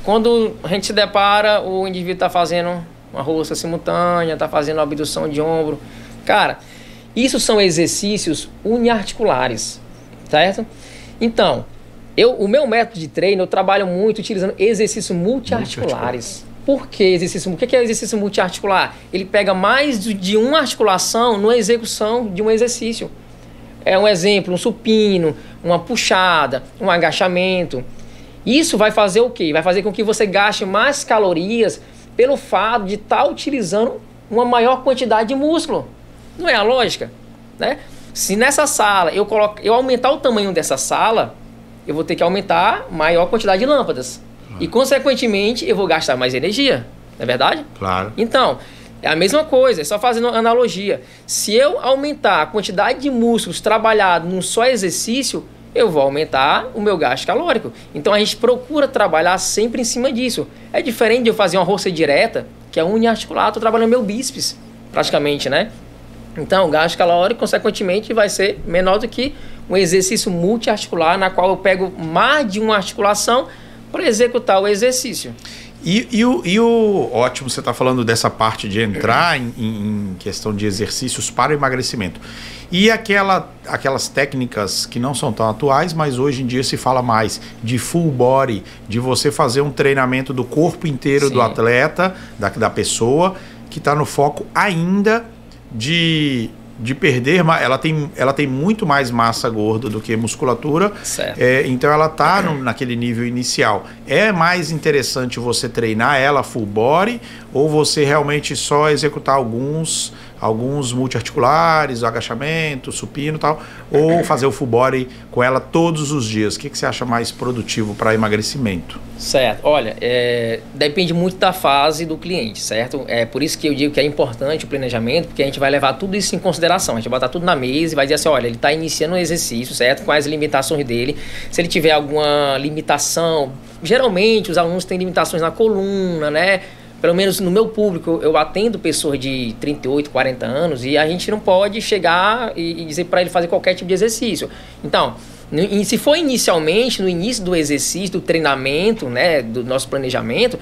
quando a gente se depara, o indivíduo tá fazendo uma rosca simultânea, tá fazendo uma abdução de ombro. Cara, isso são exercícios uniarticulares, certo? Então, o meu método de treino, eu trabalho muito utilizando exercícios multiarticulares. Por que exercício? O que é exercício multiarticular? Ele pega mais de uma articulação na execução de um exercício. Um exemplo, um supino, uma puxada, um agachamento. Isso vai fazer o quê? Vai fazer com que você gaste mais calorias pelo fato de estar utilizando uma maior quantidade de músculo. Não é a lógica? Né? Se nessa sala eu aumentar o tamanho dessa sala, eu vou ter que aumentar a maior quantidade de lâmpadas. E, consequentemente, eu vou gastar mais energia. Não é verdade? Claro. Então, é a mesma coisa, é só fazendo analogia. Se eu aumentar a quantidade de músculos trabalhados num só exercício, eu vou aumentar o meu gasto calórico. Então, a gente procura trabalhar sempre em cima disso. É diferente de eu fazer uma rosca direta, que é uniarticular, estou trabalhando meu bíceps, praticamente, né? Então, o gasto calórico, consequentemente, vai ser menor do que um exercício multiarticular, na qual eu pego mais de uma articulação para executar o exercício. E o ótimo, você está falando dessa parte de entrar em questão de exercícios para o emagrecimento. E aquelas técnicas que não são tão atuais, mas hoje em dia se fala mais de full body, de você fazer um treinamento do corpo inteiro do atleta, da pessoa, que está no foco ainda de perder, ela tem muito mais massa gorda do que musculatura, então ela está naquele nível inicial. É mais interessante você treinar ela full body ou você realmente só executar alguns multiarticulares, agachamento, supino e tal, ou fazer o full body com ela todos os dias? O que você acha mais produtivo para emagrecimento? Certo. Olha, depende muito da fase do cliente, certo? É por isso que eu digo que é importante o planejamento, porque a gente vai levar tudo isso em consideração. A gente vai botar tudo na mesa e vai dizer assim, olha, ele está iniciando um exercício, certo? Com as limitações dele. Se ele tiver alguma limitação, geralmente os alunos têm limitações na coluna, né? Pelo menos no meu público, eu atendo pessoas de 38, 40 anos e a gente não pode chegar e dizer para ele fazer qualquer tipo de exercício. Então, se for inicialmente, no início do exercício, do treinamento, né, do nosso planejamento,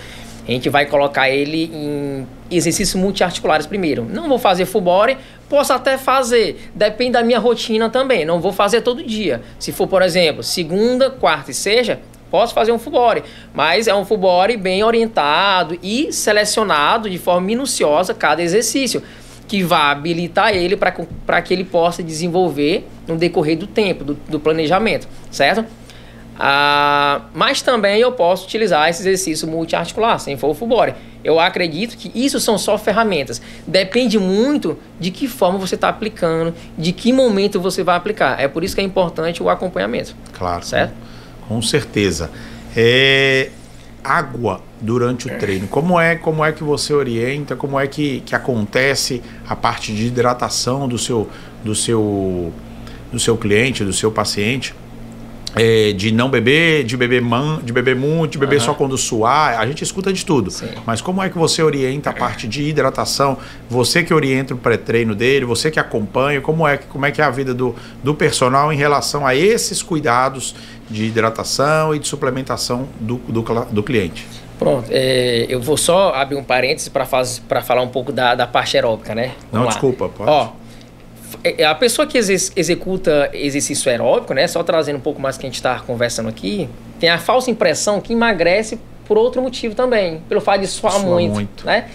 a gente vai colocar ele em exercícios multiarticulares primeiro. Não vou fazer full body, posso até fazer, depende da minha rotina também, não vou fazer todo dia. Se for, por exemplo, segunda, quarta e sexta, posso fazer um full body, mas é um full body bem orientado e selecionado de forma minuciosa cada exercício, que vai habilitar ele para que ele possa desenvolver no decorrer do tempo, do planejamento, certo? Mas também eu posso utilizar esse exercício multiarticular, sem for o full body. Eu acredito que isso são só ferramentas. Depende muito de que forma você está aplicando, de que momento você vai aplicar. É por isso que é importante o acompanhamento. Claro. Certo? Com certeza. Água durante o treino. Como é que você orienta? Como é que acontece a parte de hidratação do seu cliente, do seu paciente? De não beber, de beber muito, de beber só quando suar. A gente escuta de tudo. Sim. Mas como é que você orienta a parte de hidratação? Você que orienta o pré-treino dele, você que acompanha, como é que é a vida do personal em relação a esses cuidados de hidratação e de suplementação do cliente? Pronto, eu vou só abrir um parênteses para falar um pouco da parte aeróbica, né? Não, desculpa, pode. Ó, a pessoa que executa exercício aeróbico, né, só trazendo um pouco mais que a gente está conversando aqui, tem a falsa impressão que emagrece por outro motivo também, pelo fato de suar muito, né?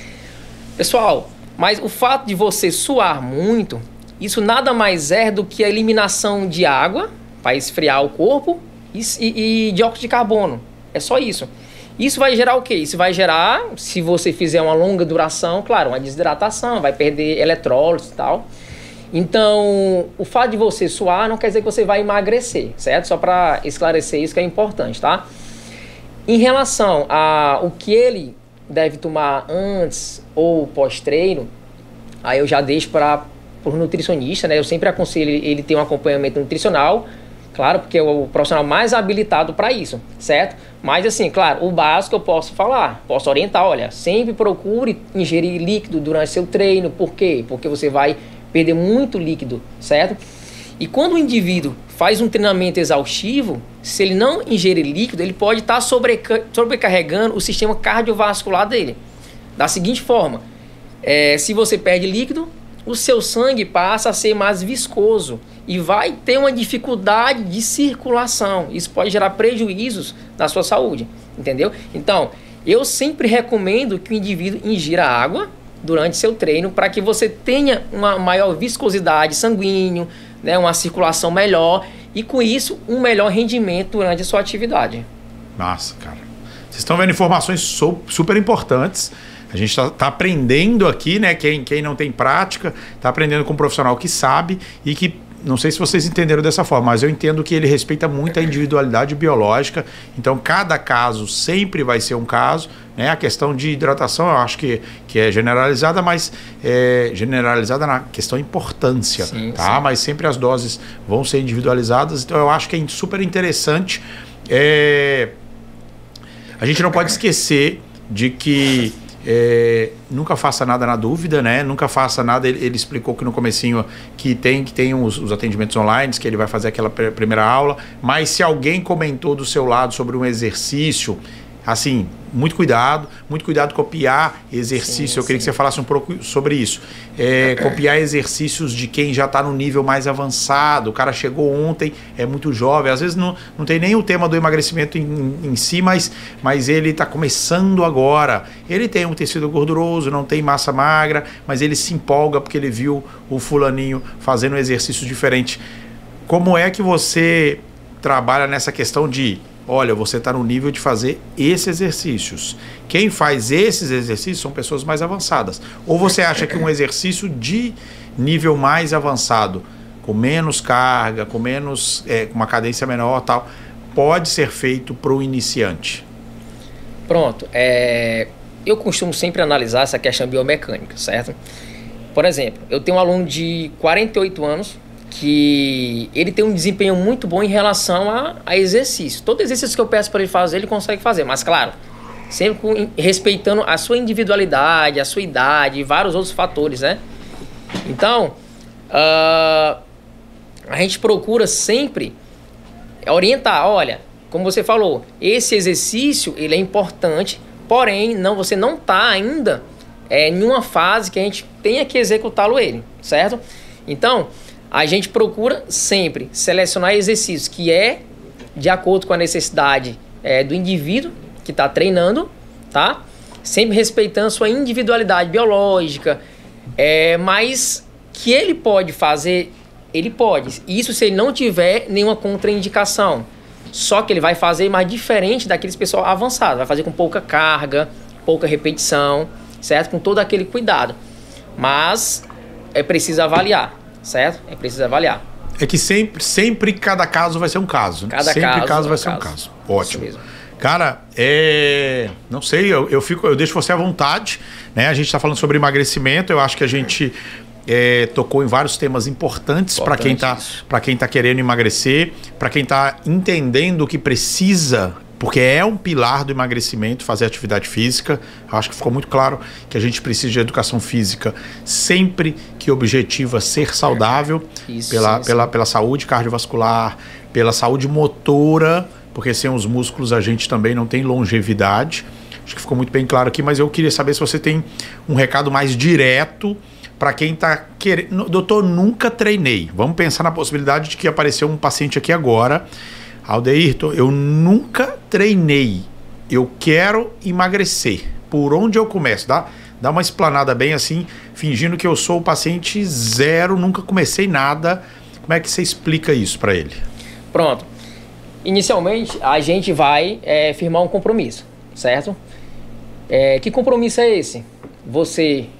Pessoal, mas o fato de você suar muito, isso nada mais é do que a eliminação de água para esfriar o corpo e dióxido de carbono. É só isso. Isso vai gerar o quê? Isso vai gerar, se você fizer uma longa duração, claro, uma desidratação, vai perder eletrólitos e tal. Então, o fato de você suar não quer dizer que você vai emagrecer, certo? Só para esclarecer isso que é importante, tá? Em relação a o que ele deve tomar antes ou pós-treino, aí eu já deixo para o nutricionista, né? Eu sempre aconselho ele ter um acompanhamento nutricional, claro, porque é o profissional mais habilitado para isso, certo? Mas assim, claro, o básico eu posso falar, posso orientar, olha, sempre procure ingerir líquido durante seu treino. Por quê? Porque você vai perder muito líquido, certo? E quando o indivíduo faz um treinamento exaustivo, se ele não ingerir líquido, ele pode estar sobrecarregando o sistema cardiovascular dele. Da seguinte forma, se você perde líquido, o seu sangue passa a ser mais viscoso e vai ter uma dificuldade de circulação. Isso pode gerar prejuízos na sua saúde, entendeu? Então, eu sempre recomendo que o indivíduo ingira água durante seu treino para que você tenha uma maior viscosidade sanguínea, né, uma circulação melhor e com isso um melhor rendimento durante a sua atividade. Nossa, cara. Vocês estão vendo informações super importantes. A gente está aprendendo aqui, né? Quem não tem prática, está aprendendo com um profissional que sabe e que, não sei se vocês entenderam dessa forma, mas eu entendo que ele respeita muito a individualidade biológica. Então, cada caso sempre vai ser um caso, né? A questão de hidratação, eu acho que é generalizada, mas é generalizada na questão importância, sim, tá? Sim. Mas sempre as doses vão ser individualizadas. Então, eu acho que é super interessante. A gente não pode esquecer de que nunca faça nada na dúvida, né? Nunca faça nada. Ele explicou que no comecinho que tem os atendimentos online, que ele vai fazer aquela primeira aula, mas se alguém comentou do seu lado sobre um exercício, assim, muito cuidado copiar exercício. Eu queria que você falasse um pouco sobre isso. Copiar exercícios de quem já está no nível mais avançado. O cara chegou ontem, é muito jovem, às vezes não tem nem o tema do emagrecimento em si, mas ele está começando agora. Ele tem um tecido gorduroso, não tem massa magra, mas ele se empolga porque ele viu o fulaninho fazendo um exercício diferente. Como é que você trabalha nessa questão de olha, você está no nível de fazer esses exercícios. Quem faz esses exercícios são pessoas mais avançadas. Ou você acha que um exercício de nível mais avançado, com menos carga, com menos, com uma cadência menor, tal, pode ser feito para o iniciante? Pronto. Eu costumo sempre analisar essa questão biomecânica, certo? Por exemplo, eu tenho um aluno de 48 anos que ele tem um desempenho muito bom em relação a exercício. Todo exercício que eu peço para ele fazer, ele consegue fazer. Mas, claro, sempre respeitando a sua individualidade, a sua idade e vários outros fatores, né? Então, a gente procura sempre orientar. Olha, como você falou, esse exercício ele é importante, porém, você não está ainda em uma fase que a gente tenha que executá-lo certo? Então, a gente procura sempre selecionar exercícios que de acordo com a necessidade do indivíduo que está treinando, tá? Sempre respeitando sua individualidade biológica, mas que ele pode fazer, ele pode. Isso se ele não tiver nenhuma contraindicação. Só que ele vai fazer mais diferente daqueles pessoal avançado, vai fazer com pouca carga, pouca repetição, certo? Com todo aquele cuidado. Mas é preciso avaliar. Certo? É preciso avaliar. É que sempre cada caso vai ser um caso. Sempre caso vai ser um caso. Ótimo. Cara, não sei, eu deixo você à vontade, né? A gente está falando sobre emagrecimento, eu acho que a gente tocou em vários temas importantes para quem tá querendo emagrecer, para quem está entendendo o que precisa, porque é um pilar do emagrecimento fazer atividade física. Eu acho que ficou muito claro que a gente precisa de educação física sempre que objetiva ser saudável, pela saúde cardiovascular, pela saúde motora, porque sem os músculos a gente também não tem longevidade. Acho que ficou muito bem claro aqui, mas eu queria saber se você tem um recado mais direto para quem está querendo. Doutor, nunca treinei. Vamos pensar na possibilidade de que apareceu um paciente aqui agora. Aldeirton, eu nunca treinei, eu quero emagrecer. Por onde eu começo? Dá uma explanada bem assim, fingindo que eu sou o paciente zero, nunca comecei nada. Como é que você explica isso para ele? Pronto. Inicialmente, a gente vai firmar um compromisso, certo? Que compromisso é esse?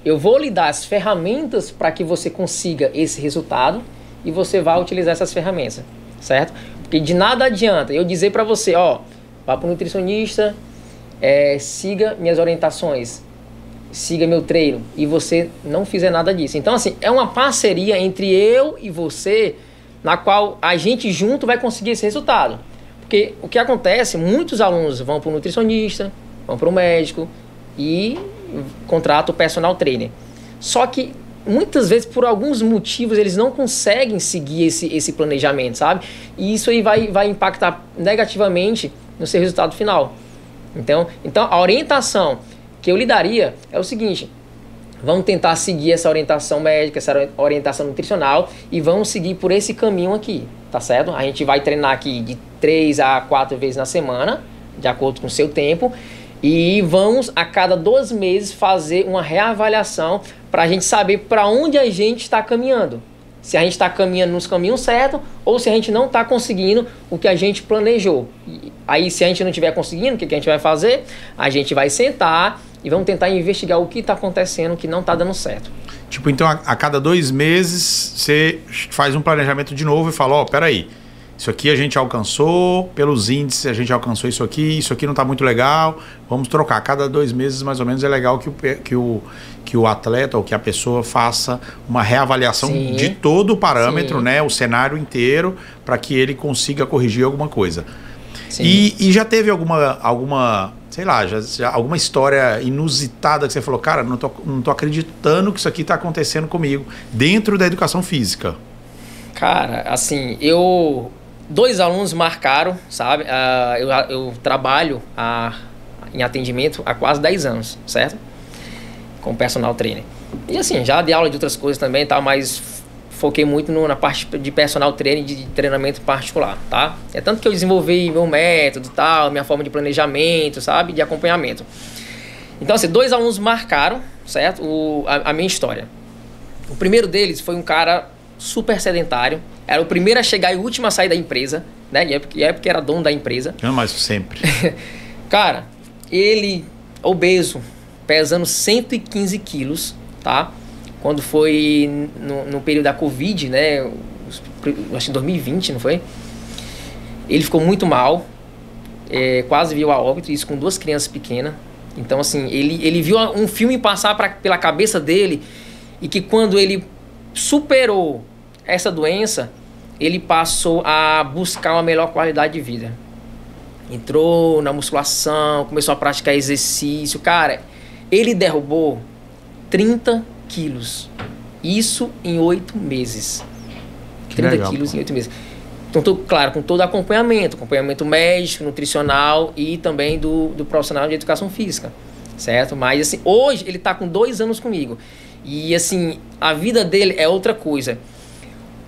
Eu vou lhe dar as ferramentas para que você consiga esse resultado e você vai utilizar essas ferramentas, certo? Porque de nada adianta eu dizer para você, vá para o nutricionista, siga minhas orientações, siga meu treino, e você não fizer nada disso. Então, assim, é uma parceria entre eu e você, na qual a gente junto vai conseguir esse resultado. Porque o que acontece, muitos alunos vão para o nutricionista, vão para o médico e contratam o personal trainer. Só que muitas vezes, por alguns motivos, eles não conseguem seguir esse planejamento, sabe? E isso aí vai impactar negativamente no seu resultado final. Então, a orientação que eu lhe daria é o seguinte: vamos tentar seguir essa orientação médica, essa orientação nutricional, e vamos seguir por esse caminho aqui, tá certo? A gente vai treinar aqui de 3 a 4 vezes na semana, de acordo com o seu tempo, e vamos a cada 2 meses fazer uma reavaliação para a gente saber para onde a gente está caminhando. Se a gente está caminhando nos caminhos certos ou se a gente não está conseguindo o que a gente planejou. E aí, se a gente não estiver conseguindo, o que a gente vai fazer? A gente vai sentar e vamos tentar investigar o que está acontecendo, o que não está dando certo. Tipo, então a cada 2 meses você faz um planejamento de novo e fala, peraí, isso aqui a gente alcançou, pelos índices a gente alcançou isso aqui não está muito legal, vamos trocar. A cada 2 meses, mais ou menos, é legal que o atleta ou que a pessoa faça uma reavaliação de todo o parâmetro, né, o cenário inteiro, para que ele consiga corrigir alguma coisa. E já teve alguma sei lá, já alguma história inusitada que você falou, cara, não tô acreditando que isso aqui está acontecendo comigo, dentro da educação física? Cara, assim, 2 alunos marcaram, sabe? Eu trabalho em atendimento há quase 10 anos, certo? Como personal trainer. E assim, já dei aula de outras coisas também e tal, mas foquei muito na parte de personal training, de treinamento particular, tá? É tanto que eu desenvolvi meu método, tal, minha forma de planejamento, sabe? De acompanhamento. Então, assim, 2 alunos marcaram, certo? A minha história. O primeiro deles foi um cara super sedentário, era o primeiro a chegar e o último a sair da empresa, né? E é porque era dono da empresa. Não, mas sempre. Cara, ele, obeso, pesando 115 quilos, tá? Quando foi no período da Covid, né? Acho que em 2020, não foi? Ele ficou muito mal, quase viu a óbito, isso com 2 crianças pequenas. Então, assim, ele viu um filme passar pela cabeça dele e que quando ele superou essa doença, ele passou a buscar uma melhor qualidade de vida. Entrou na musculação, começou a praticar exercício. Cara, ele derrubou 30 quilos. Isso em 8 meses. 30 legal, quilos em 8 meses. Então, claro, com todo acompanhamento médico, nutricional e também do profissional de educação física, certo? Mas, assim, hoje ele está com 2 anos comigo. E, assim, a vida dele é outra coisa.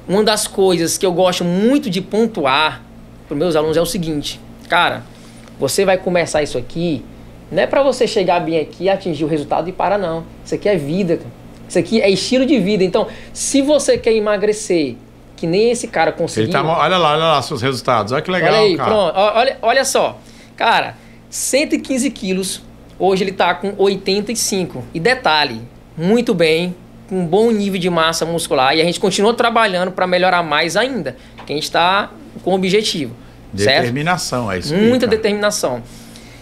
Uma das coisas que eu gosto muito de pontuar para os meus alunos é o seguinte: cara, você vai começar isso aqui, não é para você chegar bem aqui, atingir o resultado e parar, não. Isso aqui é vida, cara. Isso aqui é estilo de vida. Então, se você quer emagrecer, que nem esse cara conseguiu... Olha lá seus resultados. Olha que legal, olha aí, cara. Pronto. Olha só. Cara, 115 quilos, hoje ele tá com 85. E detalhe, muito bem, com um bom nível de massa muscular. E a gente continua trabalhando para melhorar mais ainda. Que a gente está com objetivo. Determinação, certo? É isso. Muita determinação.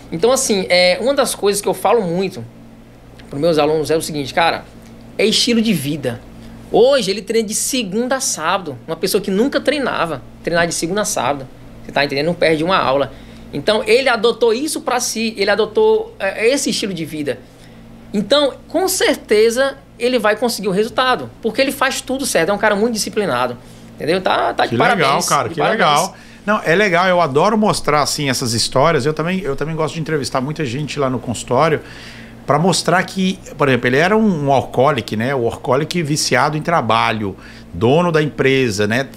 Então, assim, uma das coisas que eu falo muito para os meus alunos é o seguinte, cara, é estilo de vida. Hoje ele treina de segunda a sábado. Uma pessoa que nunca treinava, treinar de segunda a sábado. Você tá entendendo? Não perde uma aula. Então ele adotou isso para si, ele adotou esse estilo de vida. Então, com certeza, ele vai conseguir o resultado. Porque ele faz tudo certo, é um cara muito disciplinado. Entendeu? Tá de parabéns. Que legal, cara, que legal. Não, é legal, eu adoro mostrar assim essas histórias. Eu também gosto de entrevistar muita gente lá no consultório para mostrar que, por exemplo, ele era um workaholic, né? O workaholic viciado em trabalho, dono da empresa, né?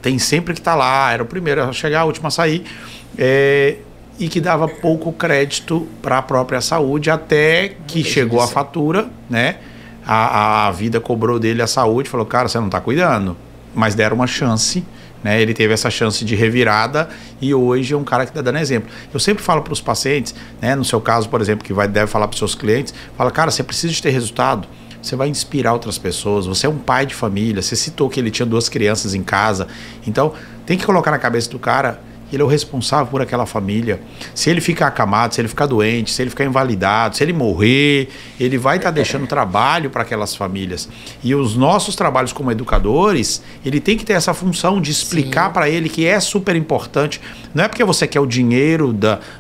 Tem sempre que estar lá, era o primeiro a chegar, o último a sair, e que dava pouco crédito para a própria saúde, até que chegou a fatura, né? A vida cobrou dele a saúde, falou, cara, você não está cuidando, mas deram uma chance. Né, ele teve essa chance de revirada e hoje é um cara que está dando exemplo. Eu sempre falo para os pacientes, né, no seu caso, por exemplo, que deve falar para os seus clientes, fala, cara, você precisa de ter resultado, você vai inspirar outras pessoas, você é um pai de família, você citou que ele tinha 2 crianças em casa, então tem que colocar na cabeça do cara que ele é o responsável por aquela família. Se ele ficar acamado, se ele ficar doente, se ele ficar invalidado, se ele morrer, ele vai estar deixando trabalho para aquelas famílias. E os nossos trabalhos como educadores, ele tem que ter essa função de explicar para ele que é super importante. Não é porque você quer o dinheiro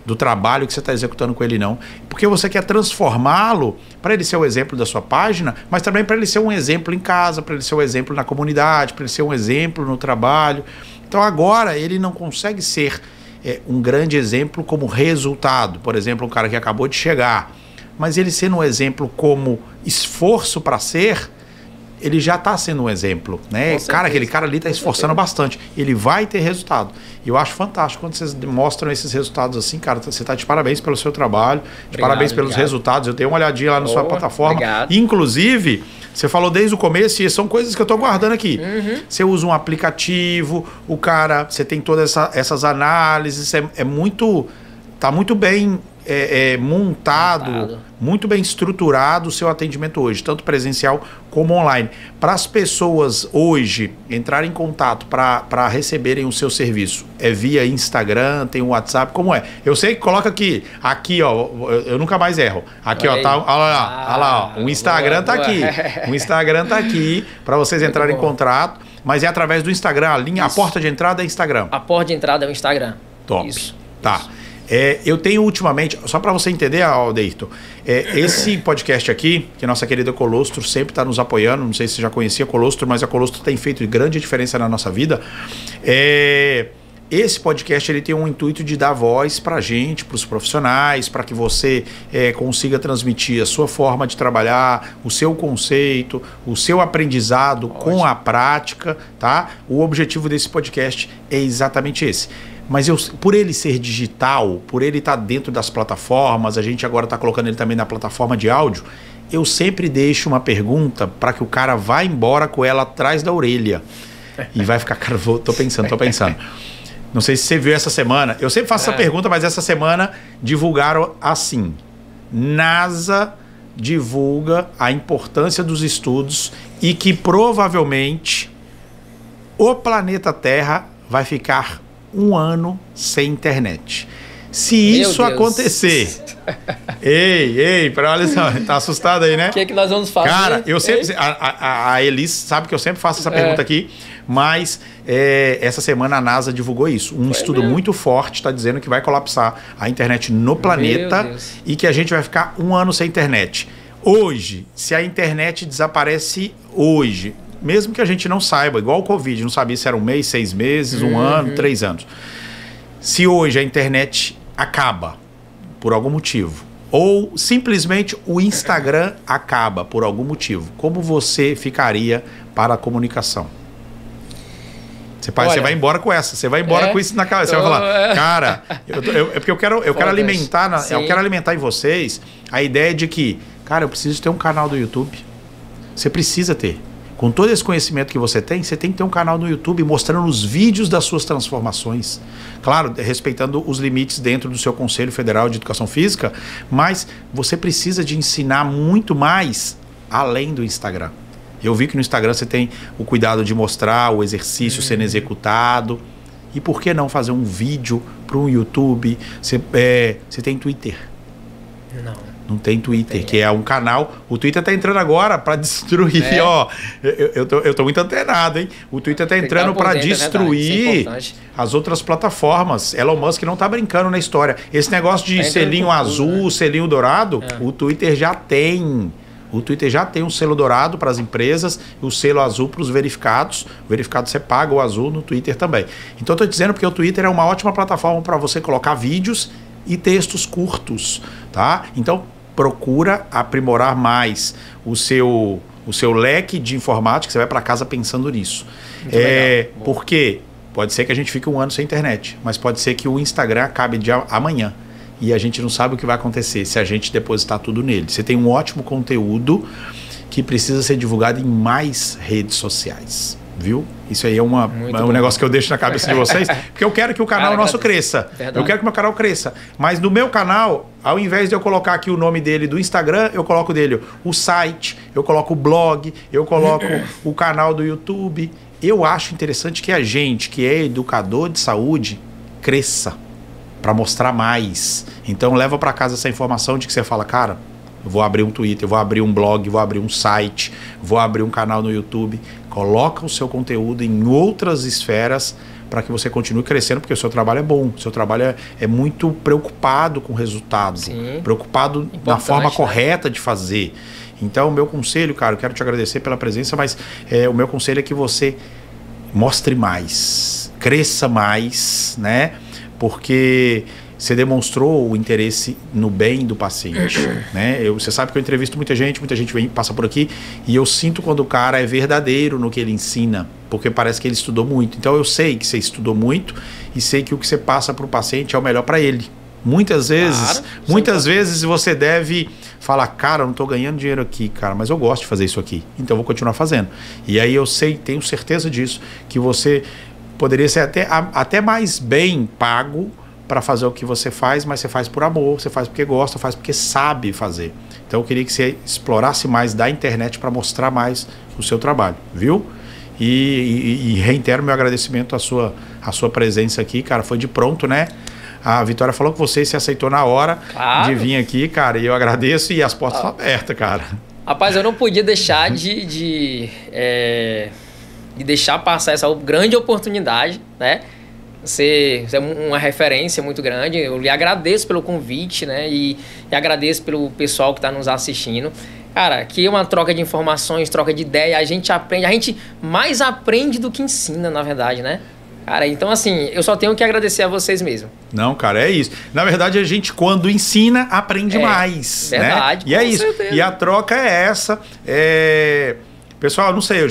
do trabalho que você está executando com ele, não. Porque você quer transformá-lo para ele ser o exemplo da sua página, mas também para ele ser um exemplo em casa, para ele ser um exemplo na comunidade, para ele ser um exemplo no trabalho. Então agora ele não consegue ser um grande exemplo como resultado. Por exemplo, um cara que acabou de chegar. Mas ele sendo um exemplo como esforço para ser, ele já está sendo um exemplo. Né? Cara, aquele cara ali está esforçando bastante. Ele vai ter resultado. E eu acho fantástico quando vocês mostram esses resultados assim, cara. Você está de parabéns pelo seu trabalho, de parabéns pelos resultados. Eu dei uma olhadinha lá na sua plataforma. Obrigado. Inclusive, você falou desde o começo e são coisas que eu estou guardando aqui. Você usa um aplicativo, o cara, você tem todas essas análises, tá muito bem montado, muito bem estruturado o seu atendimento hoje, tanto presencial como online. Para as pessoas hoje entrarem em contato para receberem o seu serviço, é via Instagram, tem o WhatsApp, como é? Eu sei que coloca aqui ó, eu nunca mais erro. Aqui, ó, tá, olha lá, ó, o Instagram tá aqui. O Instagram tá aqui para vocês entrarem em contato, mas é através do Instagram, a porta de entrada é Instagram. A porta de entrada é o Instagram. Top. Isso. Tá. Eu tenho ultimamente, só para você entender, Aldeirton, esse podcast aqui, que a nossa querida Colostro sempre está nos apoiando, não sei se você já conhecia a Colostro, mas a Colostro tem feito grande diferença na nossa vida. Esse podcast ele tem um intuito de dar voz para a gente, para os profissionais, para que você consiga transmitir a sua forma de trabalhar, o seu conceito, o seu aprendizado com a prática, tá? O objetivo desse podcast é exatamente esse. Mas por ele ser digital, por ele estar dentro das plataformas, a gente agora está colocando ele também na plataforma de áudio, eu sempre deixo uma pergunta para que o cara vá embora com ela atrás da orelha. E vai ficar, cara, tô pensando. Não sei se você viu essa semana. Eu sempre faço essa pergunta, mas essa semana divulgaram assim. NASA divulga a importância dos estudos e que provavelmente o planeta Terra vai ficar 1 ano sem internet. Se isso acontecer... Ei, olha só, tá assustado aí, né? O que é que nós vamos fazer? Cara, eu sempre... A Elis sabe que eu sempre faço essa pergunta aqui, mas essa semana a NASA divulgou isso. Um estudo muito forte está dizendo que vai colapsar a internet no planeta e que a gente vai ficar 1 ano sem internet. Hoje, se a internet desaparece hoje, mesmo que a gente não saiba, igual o Covid, não sabia se era 1 mês, 6 meses, 1 ano, 3 anos. Se hoje a internet acaba por algum motivo, ou simplesmente o Instagram acaba por algum motivo, como você ficaria para a comunicação? Você vai embora com essa, você vai embora com isso na cabeça. Você vai falar, cara, é porque eu quero alimentar, eu quero alimentar em vocês a ideia de que, cara, eu preciso ter um canal do YouTube. Você precisa ter. Com todo esse conhecimento que você tem que ter um canal no YouTube mostrando os vídeos das suas transformações. Claro, respeitando os limites dentro do seu Conselho Federal de Educação Física, mas você precisa de ensinar muito mais além do Instagram. Eu vi que no Instagram você tem o cuidado de mostrar o exercício sendo executado. E por que não fazer um vídeo para um YouTube? Você tem Twitter? Não tem Twitter, que é um canal... O Twitter tá entrando agora para destruir, ó. Eu tô muito antenado, hein? O Twitter tá entrando para destruir as outras plataformas. Elon Musk não tá brincando na história. Esse negócio de selinho azul, selinho dourado, o Twitter já tem. O Twitter já tem um selo dourado para as empresas e o selo azul para os verificados. O verificado você paga o azul no Twitter também. Então eu tô dizendo porque o Twitter é uma ótima plataforma para você colocar vídeos e textos curtos, tá? Então procura aprimorar mais o seu leque de informática, você vai para casa pensando nisso. Porque pode ser que a gente fique 1 ano sem internet, mas pode ser que o Instagram acabe de amanhã e a gente não sabe o que vai acontecer se a gente depositar tudo nele. Você tem um ótimo conteúdo que precisa ser divulgado em mais redes sociais. Viu? Isso aí é um negócio que eu deixo na cabeça de vocês, porque eu quero que o canal nosso cresça. Verdade. Eu quero que o meu canal cresça. Mas no meu canal, ao invés de eu colocar aqui o nome dele do Instagram, eu coloco dele o site, eu coloco o blog, eu coloco o canal do YouTube. Eu acho interessante que a gente, que é educador de saúde, cresça para mostrar mais. Então leva para casa essa informação de que você fala, cara, eu vou abrir um Twitter, vou abrir um blog, vou abrir um site, vou abrir um canal no YouTube. Coloca o seu conteúdo em outras esferas para que você continue crescendo, porque o seu trabalho é bom. O seu trabalho é muito preocupado com o resultado, preocupado na forma correta de fazer. Então, o meu conselho, cara, eu quero te agradecer pela presença, mas o meu conselho é que você mostre mais, cresça mais, né? Porque você demonstrou o interesse no bem do paciente, né? Você sabe que eu entrevisto muita gente vem, passa por aqui, e eu sinto quando o cara é verdadeiro no que ele ensina, porque parece que ele estudou muito. Então eu sei que você estudou muito e sei que o que você passa para o paciente é o melhor para ele. Muitas vezes você deve falar, cara, eu não estou ganhando dinheiro aqui, cara, mas eu gosto de fazer isso aqui, então eu vou continuar fazendo. E aí eu tenho certeza disso, que você poderia ser até mais bem pago para fazer o que você faz, mas você faz por amor, você faz porque gosta, faz porque sabe fazer. Então eu queria que você explorasse mais da internet para mostrar mais o seu trabalho, viu? E reitero meu agradecimento à sua presença aqui, cara, foi de pronto, né? A Vitória falou que você se aceitou na hora de vir aqui, cara, e eu agradeço e as portas estão abertas, cara. Rapaz, eu não podia deixar de deixar passar essa grande oportunidade, né? Você é uma referência muito grande. Eu lhe agradeço pelo convite, né? E agradeço pelo pessoal que está nos assistindo. Cara, aqui é uma troca de informações, troca de ideia. A gente aprende, a gente mais aprende do que ensina, na verdade, né? Cara, então assim, eu só tenho que agradecer a vocês mesmo. Não, cara, é isso. Na verdade, a gente, quando ensina, aprende mais. Verdade, né? E é isso. Certeza. E a troca é essa. Pessoal, não sei, eu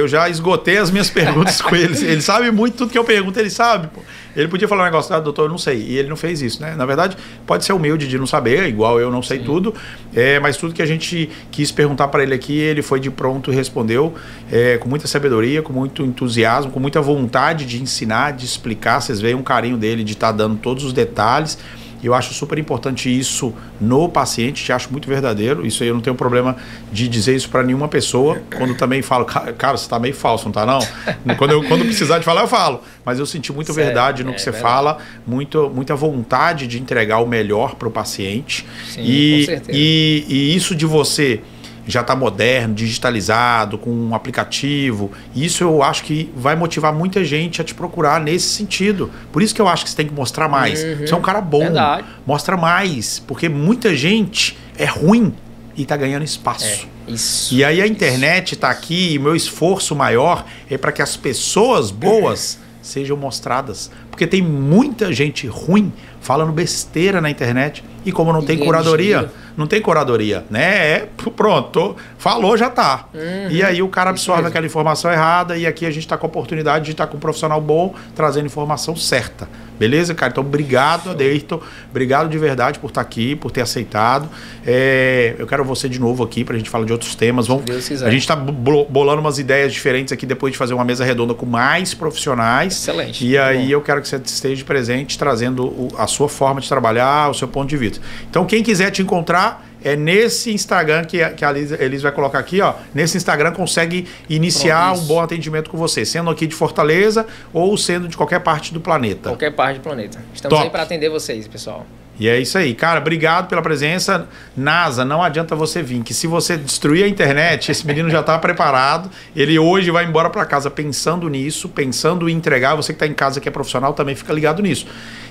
já esgotei as minhas perguntas com eles. Ele sabe muito tudo que eu pergunto, ele sabe. Pô. Ele podia falar um negócio, doutor, eu não sei. E ele não fez isso, né? Na verdade, pode ser humilde de não saber, igual eu não sei tudo. Mas tudo que a gente quis perguntar para ele aqui, ele foi de pronto e respondeu com muita sabedoria, com muito entusiasmo, com muita vontade de ensinar, de explicar. Vocês veem um carinho dele de estar dando todos os detalhes. Eu acho super importante isso no paciente, te acho muito verdadeiro. Isso aí eu não tenho problema de dizer isso para nenhuma pessoa. Quando também falo, cara, você tá meio falso, não tá não? Quando precisar de falar, eu falo. Mas eu senti muita verdade no que você fala, muita vontade de entregar o melhor para o paciente. Sim, com certeza. E isso de você já está moderno, digitalizado, com um aplicativo. Isso eu acho que vai motivar muita gente a te procurar nesse sentido. Por isso que eu acho que você tem que mostrar mais. Você é um cara bom, mostra mais. Porque muita gente é ruim e está ganhando espaço. Isso. E aí a internet está aqui e meu esforço maior é para que as pessoas boas sejam mostradas. Porque tem muita gente ruim falando besteira na internet. E como não tem curadoria, né? Pronto, falou, já tá. E aí o cara absorve aquela informação errada e aqui a gente tá com a oportunidade de estar com um profissional bom trazendo informação certa. Beleza, cara? Então, obrigado, Adeirton. Obrigado de verdade por estar aqui, por ter aceitado. Eu quero você de novo aqui pra gente falar de outros temas. A gente tá bolando umas ideias diferentes aqui depois de fazer uma mesa redonda com mais profissionais. Excelente. E aí eu quero que você esteja presente, trazendo a sua forma de trabalhar, o seu ponto de vista. Então, quem quiser te encontrar, é nesse Instagram que a Elis vai colocar aqui, ó. Nesse Instagram consegue iniciar um bom atendimento com você, sendo aqui de Fortaleza ou sendo de qualquer parte do planeta. Qualquer parte do planeta. Estamos aí para atender vocês, pessoal. E é isso aí, cara, obrigado pela presença. NASA, não adianta você vir, que se você destruir a internet, esse menino já está preparado, ele hoje vai embora para casa pensando nisso, pensando em entregar. Você que está em casa que é profissional também fica ligado nisso.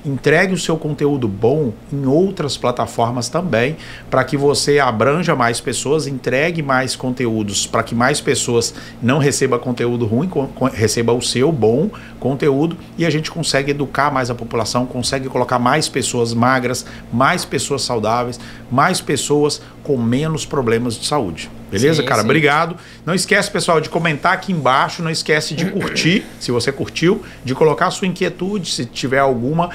Entregue o seu conteúdo bom em outras plataformas também, para que você abranja mais pessoas, entregue mais conteúdos, para que mais pessoas não recebam conteúdo ruim, receba o seu bom conteúdo, e a gente consegue educar mais a população, consegue colocar mais pessoas magras, mais pessoas saudáveis, mais pessoas com menos problemas de saúde. Beleza, cara? Sim. Obrigado. Não esquece, pessoal, de comentar aqui embaixo. Não esquece de curtir, se você curtiu, de colocar a sua inquietude, se tiver alguma,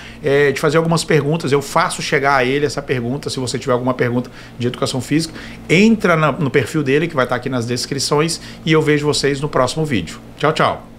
de fazer algumas perguntas. Eu faço chegar a ele essa pergunta. Se você tiver alguma pergunta de educação física, entra no perfil dele, que vai estar aqui nas descrições, e eu vejo vocês no próximo vídeo. Tchau, tchau.